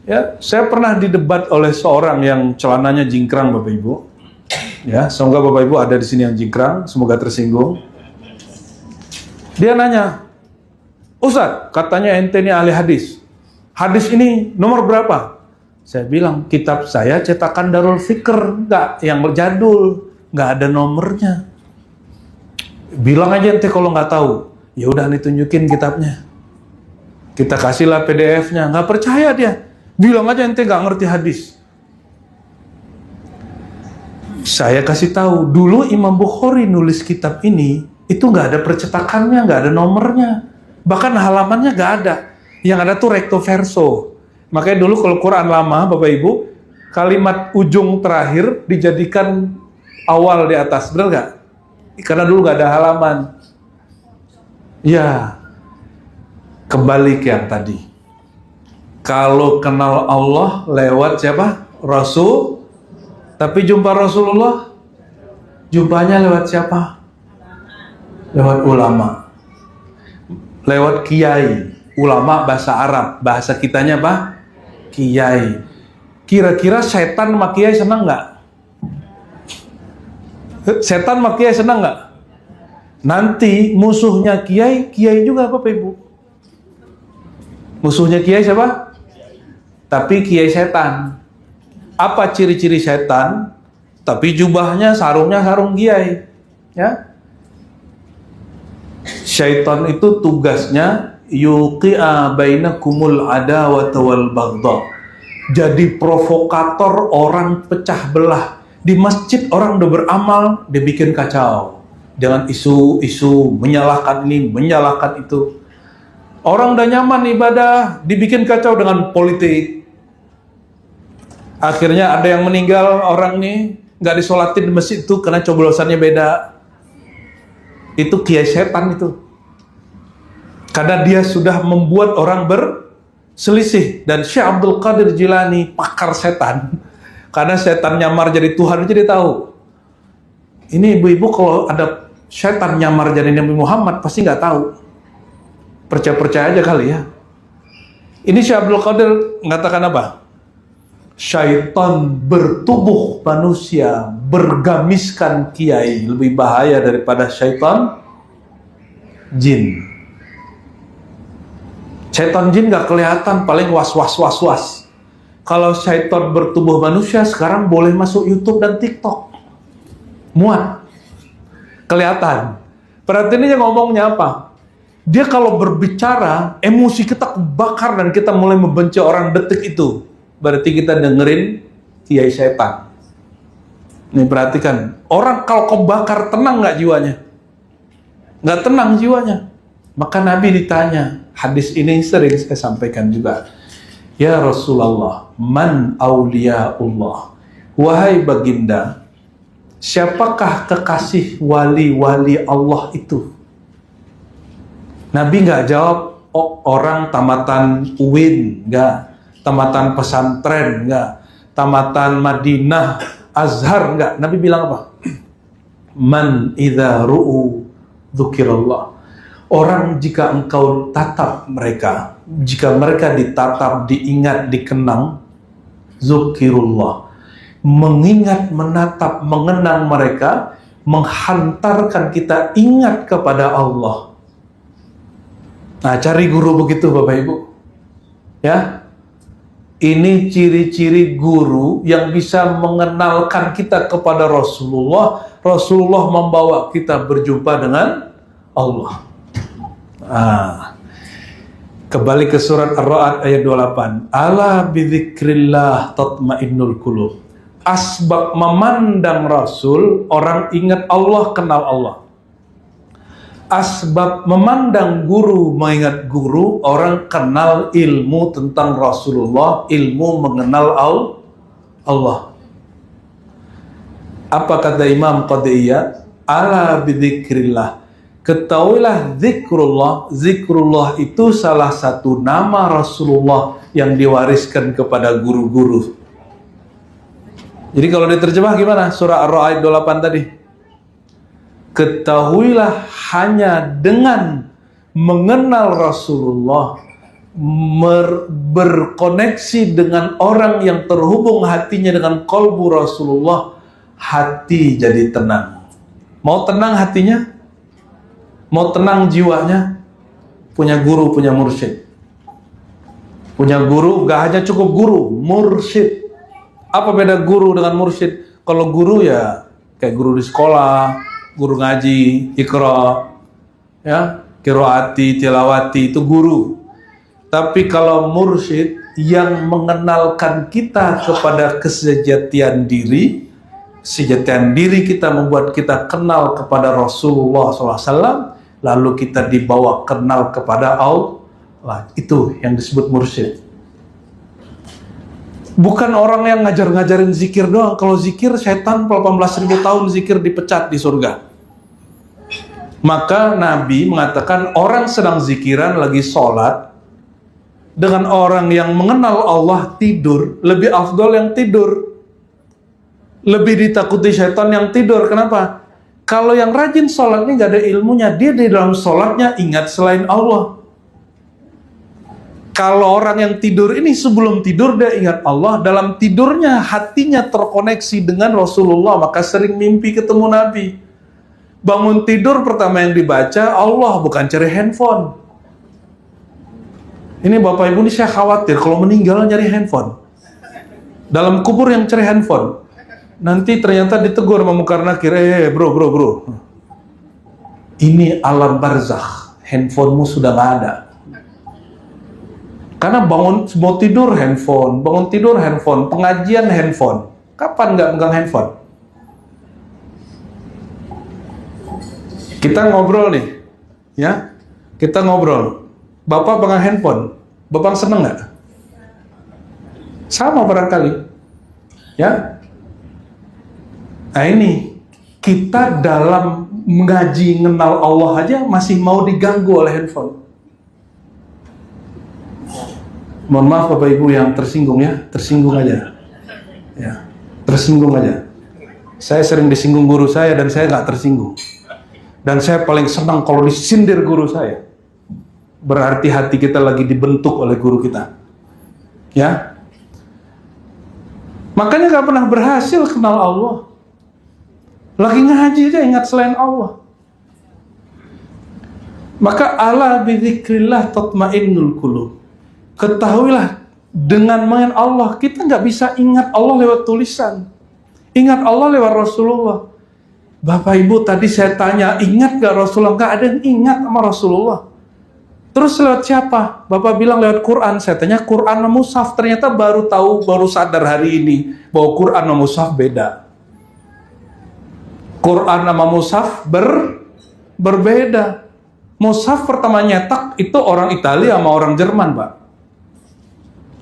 Ya, saya pernah didebat oleh seorang yang celananya jingkrang Bapak Ibu. Ya, semoga Bapak Ibu ada di sini yang jingkrang, semoga tersinggung. Dia nanya, Ustaz, katanya ente ini ahli hadis. Hadis ini nomor berapa? Saya bilang, kitab saya cetakan Darul Fikr, enggak, yang berjadul, nggak ada nomornya. Bilang aja ente kalau nggak tahu. Ya udah ditunjukin kitabnya. Kita kasihlah PDF-nya. Nggak percaya dia. Bilang aja ente nggak ngerti hadis. Saya kasih tahu, dulu Imam Bukhari nulis kitab ini, itu nggak ada percetakannya, nggak ada nomornya. Bahkan halamannya nggak ada. Yang ada tuh recto verso. Makanya dulu kalau Quran lama, Bapak Ibu, kalimat ujung terakhir dijadikan awal di atas, benar nggak? Karena dulu nggak ada halaman. Ya, kembali ke yang tadi. Kalau kenal Allah lewat siapa? Rasul. Tapi jumpa Rasulullah, jumpanya lewat siapa? Lewat ulama. Lewat kiai. Ulama bahasa Arab, bahasa kitanya apa? Kiai. Kira-kira setan sama kiai senang nggak? Setan sama kiai senang nggak? Nanti musuhnya kiai, kiai juga Bapak Ibu. Musuhnya kiai siapa? Tapi kiai setan. Apa ciri-ciri setan? Tapi jubahnya, sarungnya sarung kiai. Ya. Syaitan itu tugasnya yuqi'a bainakumul adawata wal baghdha. Jadi provokator, orang pecah belah. Di masjid orang udah beramal, dia bikin kacau. Jangan isu-isu menyalahkan ini, menyalahkan itu. Orang udah nyaman ibadah, dibikin kacau dengan politik. Akhirnya ada yang meninggal, orang nih nggak disolatin di masjid itu karena coblosannya beda. Itu kiai setan itu. Karena dia sudah membuat orang berselisih. Dan Syekh Abdul Qadir Jilani, pakar setan. Karena setan nyamar jadi Tuhan aja dia tahu. Ini ibu-ibu kalau ada setan nyamar jadi Nabi Muhammad pasti nggak tahu. Percaya-percaya aja kali ya. Ini Syekh Abdul Qadir mengatakan apa? Syaitan bertubuh manusia, bergamiskan kiai lebih bahaya daripada syaitan jin. Syaitan jin gak kelihatan, paling was-was. Kalau syaitan bertubuh manusia sekarang boleh masuk YouTube dan TikTok. Muat. Kelihatan. Perhatiin aja ngomongnya apa. Dia kalau berbicara, emosi kita kebakar dan kita mulai membenci orang detik itu. Berarti kita dengerin kiai setan. Nih perhatikan, orang kalau kebakar tenang nggak jiwanya? Nggak tenang jiwanya. Maka Nabi ditanya, hadis ini sering saya sampaikan juga. Ya Rasulullah, man awliyaullah. Wahai baginda, siapakah kekasih wali-wali Allah itu? Nabi nggak jawab, oh, orang tamatan UIN, nggak. Tamatan pesantren, enggak. Tamatan Madinah, Azhar, enggak. Nabi bilang apa? Man idza ru'u dzukirallah. Orang jika engkau tatap mereka, jika mereka ditatap, diingat, dikenang, dzukirullah. Mengingat, menatap, mengenang mereka, menghantarkan kita ingat kepada Allah. Nah, cari guru begitu Bapak Ibu. Ya. Ini ciri-ciri guru yang bisa mengenalkan kita kepada Rasulullah. Rasulullah membawa kita berjumpa dengan Allah. Kembali ke surat Ar-Ra'd ayat 28. Ala bidzikrillah tatmainnul qulub. Asbab memandang Rasul, orang ingat Allah, kenal Allah. Asbab memandang guru, mengingat guru, orang kenal ilmu tentang Rasulullah, ilmu mengenal Allah. Apa kata Imam Qadiyah? Ala bidzikrillah. Ketahuilah zikrullah. Zikrullah itu salah satu nama Rasulullah yang diwariskan kepada guru-guru. Jadi kalau diterjemah gimana? Surah Ar-Ra'd 28 tadi. Ketahuilah hanya dengan mengenal Rasulullah, berkoneksi dengan orang yang terhubung hatinya dengan qalbu Rasulullah, hati jadi tenang. Mau tenang hatinya? Mau tenang jiwanya? punya guru, punya mursyid. Punya guru, gak hanya cukup guru, mursyid. Apa beda guru dengan mursyid? Kalau guru ya kayak guru di sekolah, guru ngaji, ikra, ya, qiraati, tilawati, itu guru. Tapi kalau mursyid yang mengenalkan kita kepada kesejatian diri, kesejatian diri kita membuat kita kenal kepada Rasulullah SAW, lalu kita dibawa kenal kepada Allah. Itu yang disebut mursyid. Bukan orang yang ngajar-ngajarin zikir doang. Kalau zikir, setan 18.000 tahun zikir dipecat di surga. Maka Nabi mengatakan orang sedang zikiran lagi sholat dengan orang yang mengenal Allah tidur, lebih afdol yang tidur. Lebih ditakuti setan yang tidur. Kenapa? Kalau yang rajin sholat ini gak ada ilmunya, dia di dalam sholatnya ingat selain Allah. Kalau orang yang tidur ini sebelum tidur dia ingat Allah, dalam tidurnya hatinya terkoneksi dengan Rasulullah, maka sering mimpi ketemu Nabi. Bangun tidur pertama yang dibaca Allah, bukan cari handphone. Ini Bapak Ibu, ini saya khawatir kalau meninggal nyari handphone. Dalam kubur yang cari handphone. Nanti ternyata ditegur sama Munkar Nakir, bro. Ini alam barzakh, handphonemu sudah gak ada. Karena bangun mau tidur handphone, bangun tidur handphone, pengajian handphone. Kapan nggak megang handphone? Kita ngobrol nih, ya. Kita ngobrol. Bapak pegang handphone, Bapak seneng nggak? Sama barangkali, ya. Nah ini kita dalam mengaji mengenal Allah aja masih mau diganggu oleh handphone. Mohon maaf Bapak Ibu yang tersinggung ya, tersinggung aja. Ya, tersinggung aja. Saya sering disinggung guru saya dan saya nggak tersinggung. Dan saya paling senang kalau disindir guru saya. Berarti hati kita lagi dibentuk oleh guru kita. Ya. Makanya nggak pernah berhasil kenal Allah. Lagi ngaji aja ingat selain Allah. Maka ala bidzikrillah tatmainnul qulub. Ketahuilah dengan mengenal Allah, kita nggak bisa ingat Allah lewat tulisan, ingat Allah lewat Rasulullah. Bapak Ibu tadi saya tanya, ingat gak Rasulullah? Gak ada yang ingat sama Rasulullah. Terus lewat siapa? Bapak bilang lewat Quran. Saya tanya Quran sama Mushaf, ternyata baru tahu, baru sadar hari ini bahwa Quran sama Mushaf beda. Quran sama Mushaf berbeda. Mushaf pertama nyetak itu orang Italia sama orang Jerman, Pak.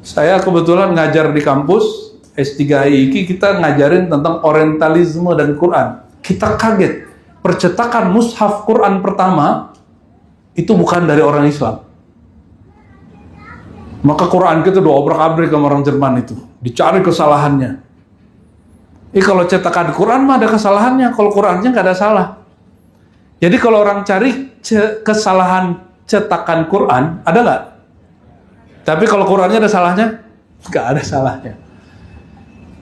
Saya kebetulan ngajar di kampus S3 IIKI, kita ngajarin tentang orientalisme dan Quran. Kita kaget, percetakan mushaf Quran pertama itu bukan dari orang Islam. Maka Quran kita diobrak-abrik sama orang Jerman itu, dicari kesalahannya. Kalau cetakan Quran mah ada kesalahannya, kalau Qurannya nggak ada salah. Jadi kalau orang cari kesalahan cetakan Quran, ada nggak? Tapi kalau Qurannya ada salahnya? Nggak ada salahnya.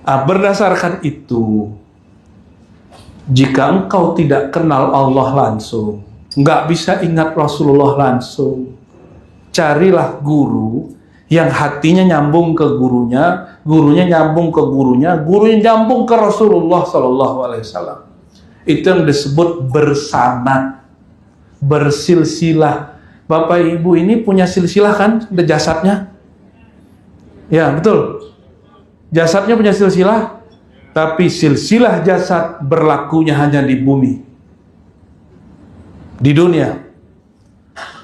Berdasarkan itu, jika engkau tidak kenal Allah langsung, nggak bisa ingat Rasulullah langsung, carilah guru yang hatinya nyambung ke gurunya, gurunya nyambung ke gurunya, gurunya nyambung ke Rasulullah SAW. Itu yang disebut bersanad, bersilsilah. Bapak Ibu ini punya silsilah kan, ada jasadnya? Ya, betul. Jasadnya punya silsilah, tapi silsilah jasad berlakunya hanya di bumi. Di dunia.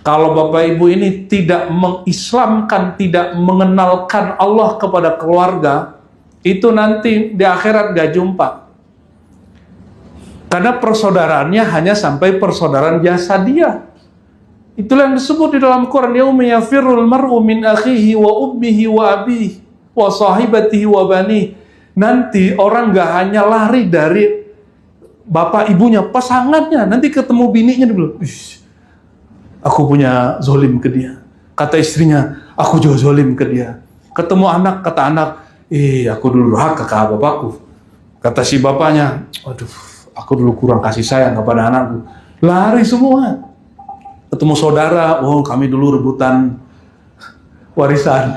Kalau Bapak Ibu ini tidak mengislamkan, tidak mengenalkan Allah kepada keluarga, itu nanti di akhirat gak jumpa. Karena persaudaraannya hanya sampai persaudaraan jasadiah. Itulah yang disebut di dalam Quran, yauma yafirrul mar'u min akhihi wa ummihi wa abihi wa sahibatihi wa bani. Nanti orang gak hanya lari dari bapak ibunya, pasangannya, nanti ketemu bininya dia bilang, aku punya zolim ke dia. Kata istrinya, aku juga zolim ke dia. Ketemu anak, kata anak, aku dulu durhaka ke bapakku. Kata si bapaknya, aduh, aku dulu kurang kasih sayang kepada anakku. Lari semua. Ketemu saudara, oh kami dulu rebutan warisan.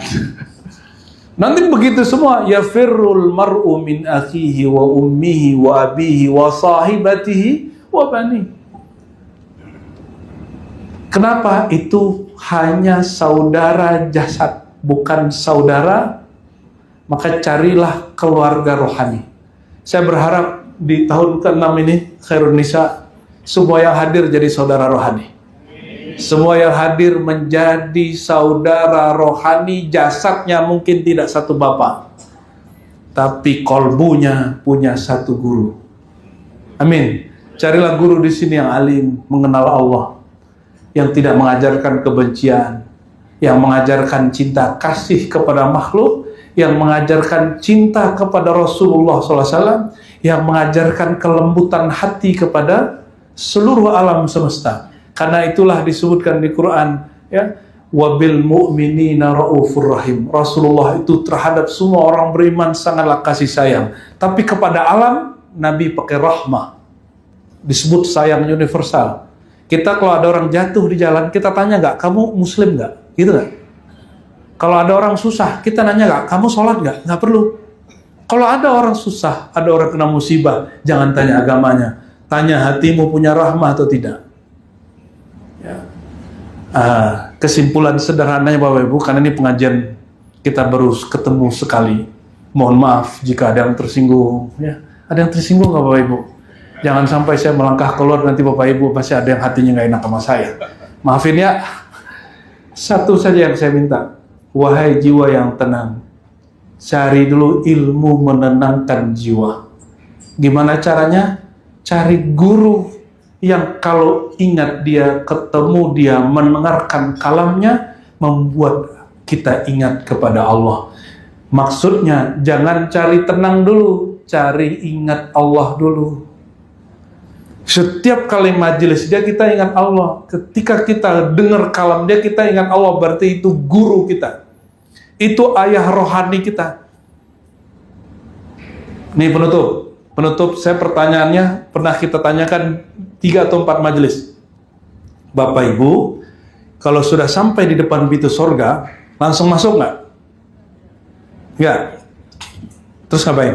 Nanti begitu semua, yafirrul mar'u min akhihi wa ummihi wa abihi wa sahibatihi wa bani. Kenapa? Itu hanya saudara jasad, bukan saudara. Maka carilah keluarga rohani. Saya berharap di tahun ke-6 ini Khairun Nisa, semua yang hadir jadi saudara rohani. Semua yang hadir menjadi saudara rohani, jasadnya mungkin tidak satu bapak, tapi kolbunya punya satu guru. Amin. Carilah guru di sini yang alim, mengenal Allah, yang tidak mengajarkan kebencian, yang mengajarkan cinta kasih kepada makhluk, yang mengajarkan cinta kepada Rasulullah SAW, yang mengajarkan kelembutan hati kepada seluruh alam semesta. Karena itulah disebutkan di Quran, ya, wabil mu'minina raufur rahim. Rasulullah itu terhadap semua orang beriman sangatlah kasih sayang. Tapi kepada alam, Nabi pakai rahmah. Disebut sayang universal. Kita kalau ada orang jatuh di jalan, kita tanya nggak, kamu muslim nggak? Gitu nggak? Kalau ada orang susah, kita nanya nggak, kamu sholat nggak? Nggak perlu. Kalau ada orang susah, ada orang kena musibah, jangan tanya agamanya. Tanya hatimu punya rahmah atau tidak. Kesimpulan sederhananya Bapak Ibu, karena ini pengajian kita baru ketemu sekali, mohon maaf jika ada yang tersinggung, ya. Ada yang tersinggung nggak Bapak Ibu? Jangan sampai saya melangkah keluar, nanti Bapak Ibu pasti ada yang hatinya nggak enak sama saya. Maafin ya. Satu saja yang saya minta, wahai jiwa yang tenang, cari dulu ilmu menenangkan jiwa. Gimana caranya? Cari guru yang kalau ingat dia, ketemu dia, mendengarkan kalamnya, membuat kita ingat kepada Allah. Maksudnya, jangan cari tenang dulu, cari ingat Allah dulu. Setiap kali majelis dia, kita ingat Allah. Ketika kita dengar kalam dia, kita ingat Allah, berarti itu guru kita. Itu ayah rohani kita. Nih penutup, saya pertanyaannya pernah kita tanyakan 3 atau 4 majelis. Bapak Ibu, kalau sudah sampai di depan pintu sorga, langsung masuk nggak? Nggak. Terus ngapain?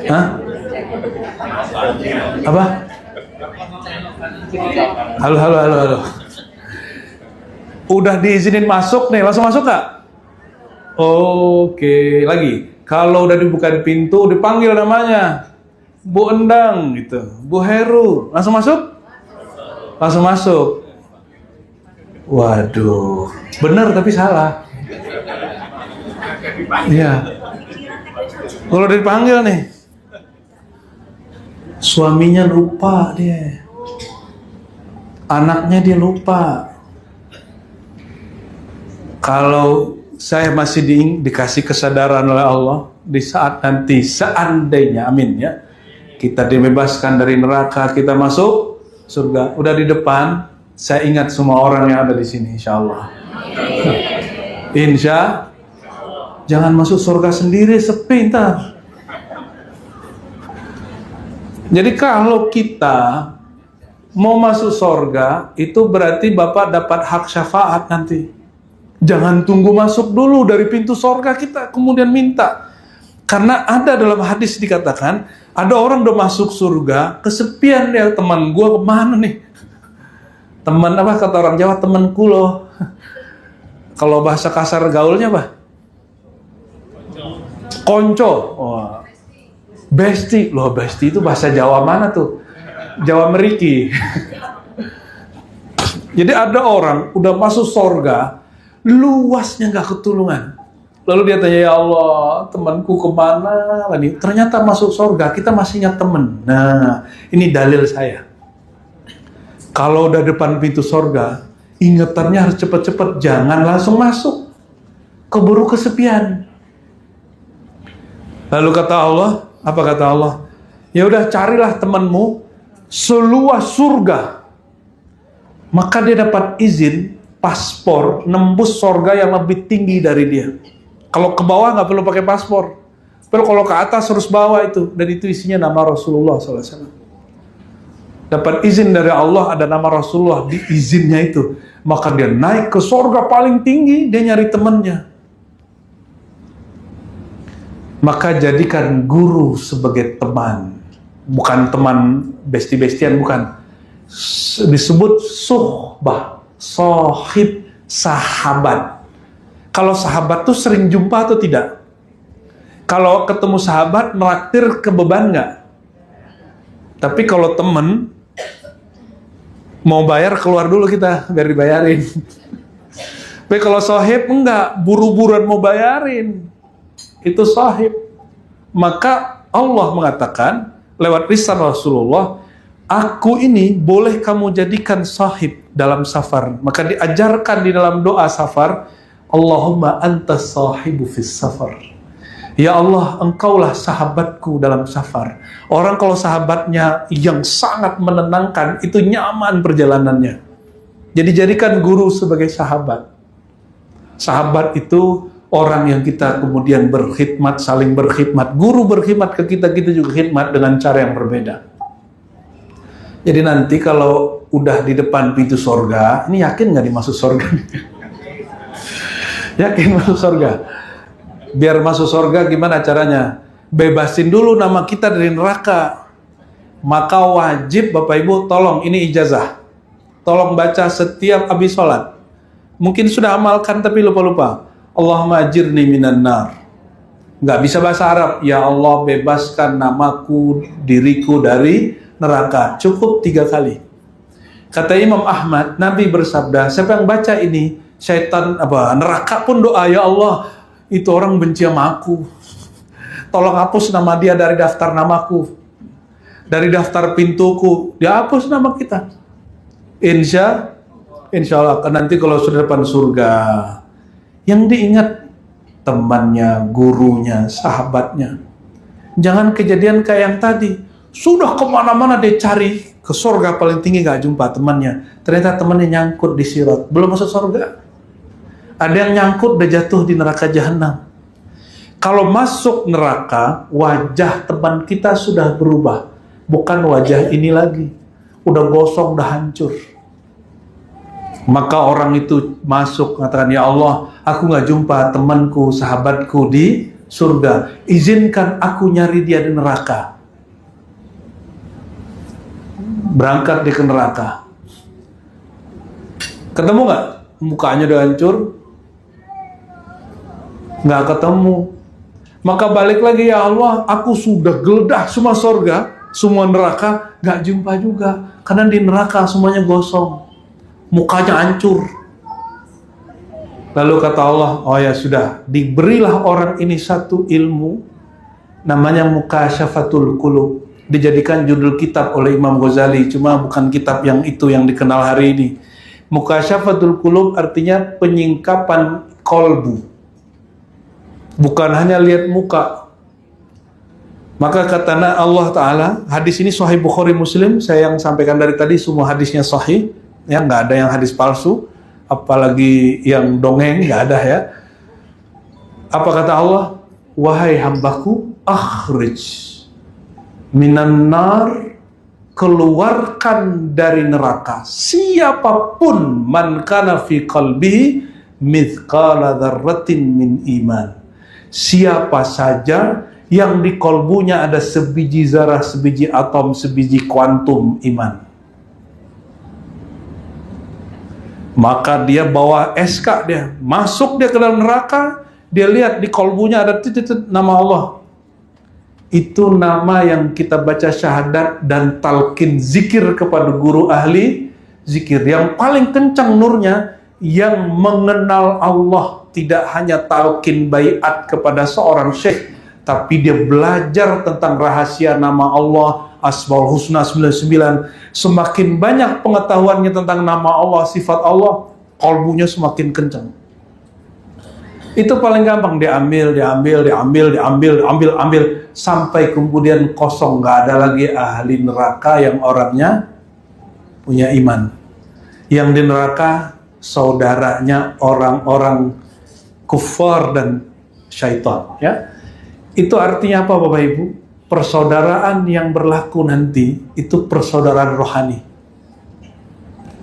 Hah? Apa? Halo. Udah diizinin masuk nih, langsung masuk nggak? Oke, lagi. Kalau udah dibuka pintu, dipanggil namanya. Bu Endang gitu, Bu Heru, langsung masuk? Langsung masuk. Waduh, benar tapi salah. Iya. Kalau dipanggil nih, suaminya lupa dia, anaknya dia lupa. Kalau saya masih dikasih kesadaran oleh Allah, di saat nanti seandainya, amin ya, kita dibebaskan dari neraka, kita masuk surga. Udah di depan, saya ingat semua orang yang ada di sini, insya Allah. Jangan masuk surga sendiri, sepi ntar. Jadi kalau kita mau masuk surga, itu berarti Bapak dapat hak syafaat nanti. Jangan tunggu masuk dulu dari pintu surga kita, kemudian minta. Karena ada dalam hadis dikatakan, ada orang udah masuk surga, kesepian dia, teman gua kemana nih? Teman apa kata orang Jawa, temanku loh. Kalau bahasa kasar gaulnya apa? Konco. Oh. Besti. Loh, besti itu bahasa Jawa mana tuh? Jawa Meriki. Jadi ada orang udah masuk surga, luasnya nggak ketulungan. Lalu dia tanya, ya Allah, temanku kemana? Ternyata masuk surga, kita masih ingat teman. Nah, ini dalil saya. Kalau udah depan pintu surga, ingatannya harus cepat-cepat, jangan langsung masuk. Keburu kesepian. Lalu kata Allah, apa kata Allah? Ya udah, carilah temanmu seluas surga. Maka dia dapat izin, paspor, nembus surga yang lebih tinggi dari dia. Kalau ke bawah nggak perlu pakai paspor. Pero kalau ke atas harus bawa itu. Dan itu isinya nama Rasulullah SAW. dapat izin dari Allah, ada nama Rasulullah di izinnya itu, maka dia naik ke surga paling tinggi, dia nyari temannya. Maka jadikan guru sebagai teman, bukan teman besti-bestian, bukan. Disebut suhbah, sohib, sahabat. Kalau sahabat tuh sering jumpa atau tidak? Kalau ketemu sahabat, melaktir ke beban nggak? Tapi kalau temen, mau bayar keluar dulu kita, biar dibayarin. Tapi kalau sohib, enggak, buru-buruan mau bayarin. Itu sahib. Maka Allah mengatakan lewat lisan Rasulullah, aku ini boleh kamu jadikan sahib dalam safar. Maka diajarkan di dalam doa safar, Allahumma antas sahibu fis safar. Ya Allah, engkaulah sahabatku dalam safar. Orang kalau sahabatnya yang sangat menenangkan, itu nyaman perjalanannya. Jadi jadikan guru sebagai sahabat. Sahabat itu orang yang kita kemudian berkhidmat, saling berkhidmat. Guru berkhidmat ke kita, kita juga khidmat dengan cara yang berbeda. Jadi nanti kalau udah di depan pintu sorga, ini yakin nggak dimasuk sorga? Yakin masuk sorga? Biar masuk sorga gimana caranya? Bebasin dulu nama kita dari neraka. Maka wajib Bapak Ibu, tolong ini ijazah. Tolong baca setiap habis sholat. Mungkin sudah amalkan tapi lupa-lupa. Allahumma ajirni minan nar. Nggak bisa bahasa Arab. Ya Allah, bebaskan namaku, diriku dari neraka. Cukup 3 kali. Kata Imam Ahmad, Nabi bersabda, siapa yang baca ini, syaitan neraka pun doa, ya Allah, itu orang benci sama aku. Tolong hapus nama dia dari daftar namaku, dari daftar pintuku. Dia hapus nama kita. Insya Allah nanti kalau sudah depan surga, yang diingat temannya, gurunya, sahabatnya. Jangan kejadian kayak yang tadi. Sudah kemana-mana dia cari, ke surga paling tinggi gak jumpa temannya. Ternyata temannya nyangkut di sirat, belum masuk surga. Ada yang nyangkut udah jatuh di neraka jahanam. Kalau masuk neraka, wajah teman kita sudah berubah. Bukan wajah ini lagi. Udah gosong, udah hancur. Maka orang itu masuk, mengatakan, ya Allah, aku gak jumpa temanku, sahabatku di surga. Izinkan aku nyari dia di neraka. Berangkat dia ke neraka. Ketemu gak? Mukanya udah hancur. Gak ketemu. Maka balik lagi, ya Allah, aku sudah geledah semua surga, semua neraka, gak jumpa juga. Karena di neraka semuanya gosong. Mukanya hancur. Lalu kata Allah, oh ya sudah, diberilah orang ini satu ilmu, namanya Mukasyafatul Qulub. Dijadikan judul kitab oleh Imam Ghazali, cuma bukan kitab yang itu yang dikenal hari ini. Mukasyafatul Qulub artinya penyingkapan kolbu. Bukan hanya lihat muka. Maka kata Allah Ta'ala, hadis ini Sahih Bukhari Muslim, saya yang sampaikan dari tadi semua hadisnya sahih. Ya, nggak ada yang hadis palsu, apalagi yang dongeng, nggak ada ya. Apa kata Allah? Wahai hambaku, akhrij minan nar, keluarkan dari neraka siapapun man kana fi qalbihi mithqala dzarratin min iman. Siapa saja yang di kolbunya ada sebiji zarah, sebiji atom, sebiji kuantum iman. Maka dia bawa SK, dia masuk dia ke dalam neraka, dia lihat di kolbunya ada titik-titik nama Allah. Itu nama yang kita baca syahadat dan talqin zikir kepada guru ahli zikir. Yang paling kencang nurnya, yang mengenal Allah, tidak hanya talqin baiat kepada seorang syekh, tapi dia belajar tentang rahasia nama Allah, Asmaul Husna 99. Semakin banyak pengetahuannya tentang nama Allah, sifat Allah, kolbunya semakin kencang. Itu paling gampang, diambil sampai kemudian kosong, nggak ada lagi ahli neraka yang orangnya punya iman. Yang di neraka saudaranya orang-orang kufar dan syaitan, ya. Itu artinya apa Bapak Ibu? persaudaraan yang berlaku nanti itu persaudaraan rohani.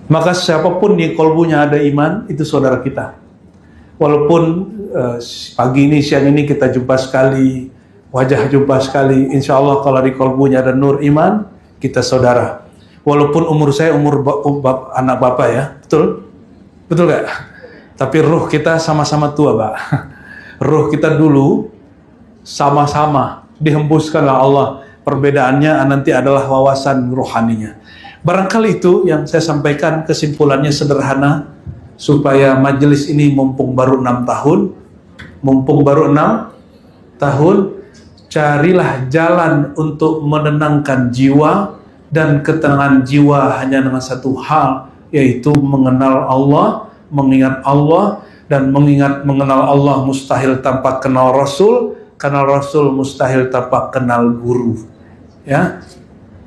Maka siapapun di kolbunya ada iman, itu saudara kita. Walaupun pagi ini, siang ini kita jumpa sekali, wajah jumpa sekali, insya Allah kalau di kolbunya ada nur iman, kita saudara. Walaupun umur saya umur anak bapak ya, betul? Betul gak? Tapi ruh kita sama-sama tua, Pak. Ruh kita dulu sama-sama dihembuskanlah Allah. Perbedaannya nanti adalah wawasan rohaninya. Barangkali itu yang saya sampaikan, kesimpulannya sederhana, supaya majelis ini mumpung baru 6 tahun, carilah jalan untuk menenangkan jiwa, dan ketenangan jiwa hanya dengan satu hal, yaitu mengenal Allah, mengingat Allah, dan mengenal Allah mustahil tanpa kenal Rasul, kenal Rasul mustahil tanpa kenal guru. Ya,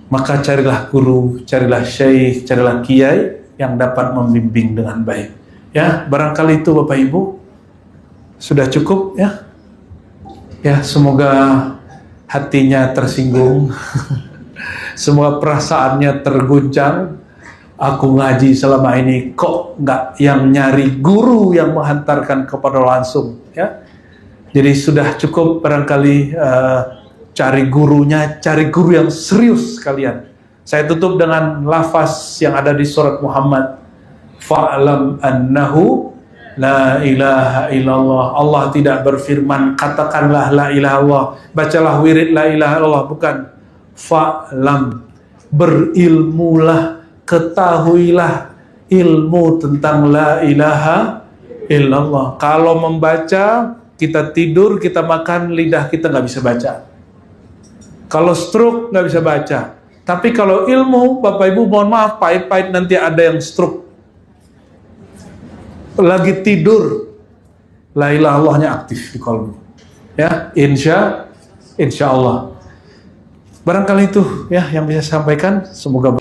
maka carilah guru, carilah syekh, carilah kiai yang dapat membimbing dengan baik. Ya, barangkali itu Bapak Ibu sudah cukup ya. Ya, semoga hatinya tersinggung, semoga perasaannya terguncang. Aku ngaji selama ini kok nggak yang nyari guru yang menghantarkan kepada langsung ya. Jadi sudah cukup barangkali cari gurunya, cari guru yang serius sekalian. Saya tutup dengan lafaz yang ada di surat Muhammad. Fa'lam annahu la ilaha illallah. Allah tidak berfirman katakanlah la ilaha illallah, bacalah wirid la ilaha illallah, bukan. Fa'lam, berilmulah, ketahuilah ilmu tentang la ilaha illallah. Kalau membaca, kita tidur, kita makan, lidah kita nggak bisa baca. Kalau stroke nggak bisa baca. Tapi kalau ilmu, Bapak Ibu mohon maaf, pahit-pahit nanti ada yang stroke. Lagi tidur, la ilaha illallahnya aktif di kolbu. Ya, insya Allah. Barangkali itu ya yang bisa saya sampaikan. Semoga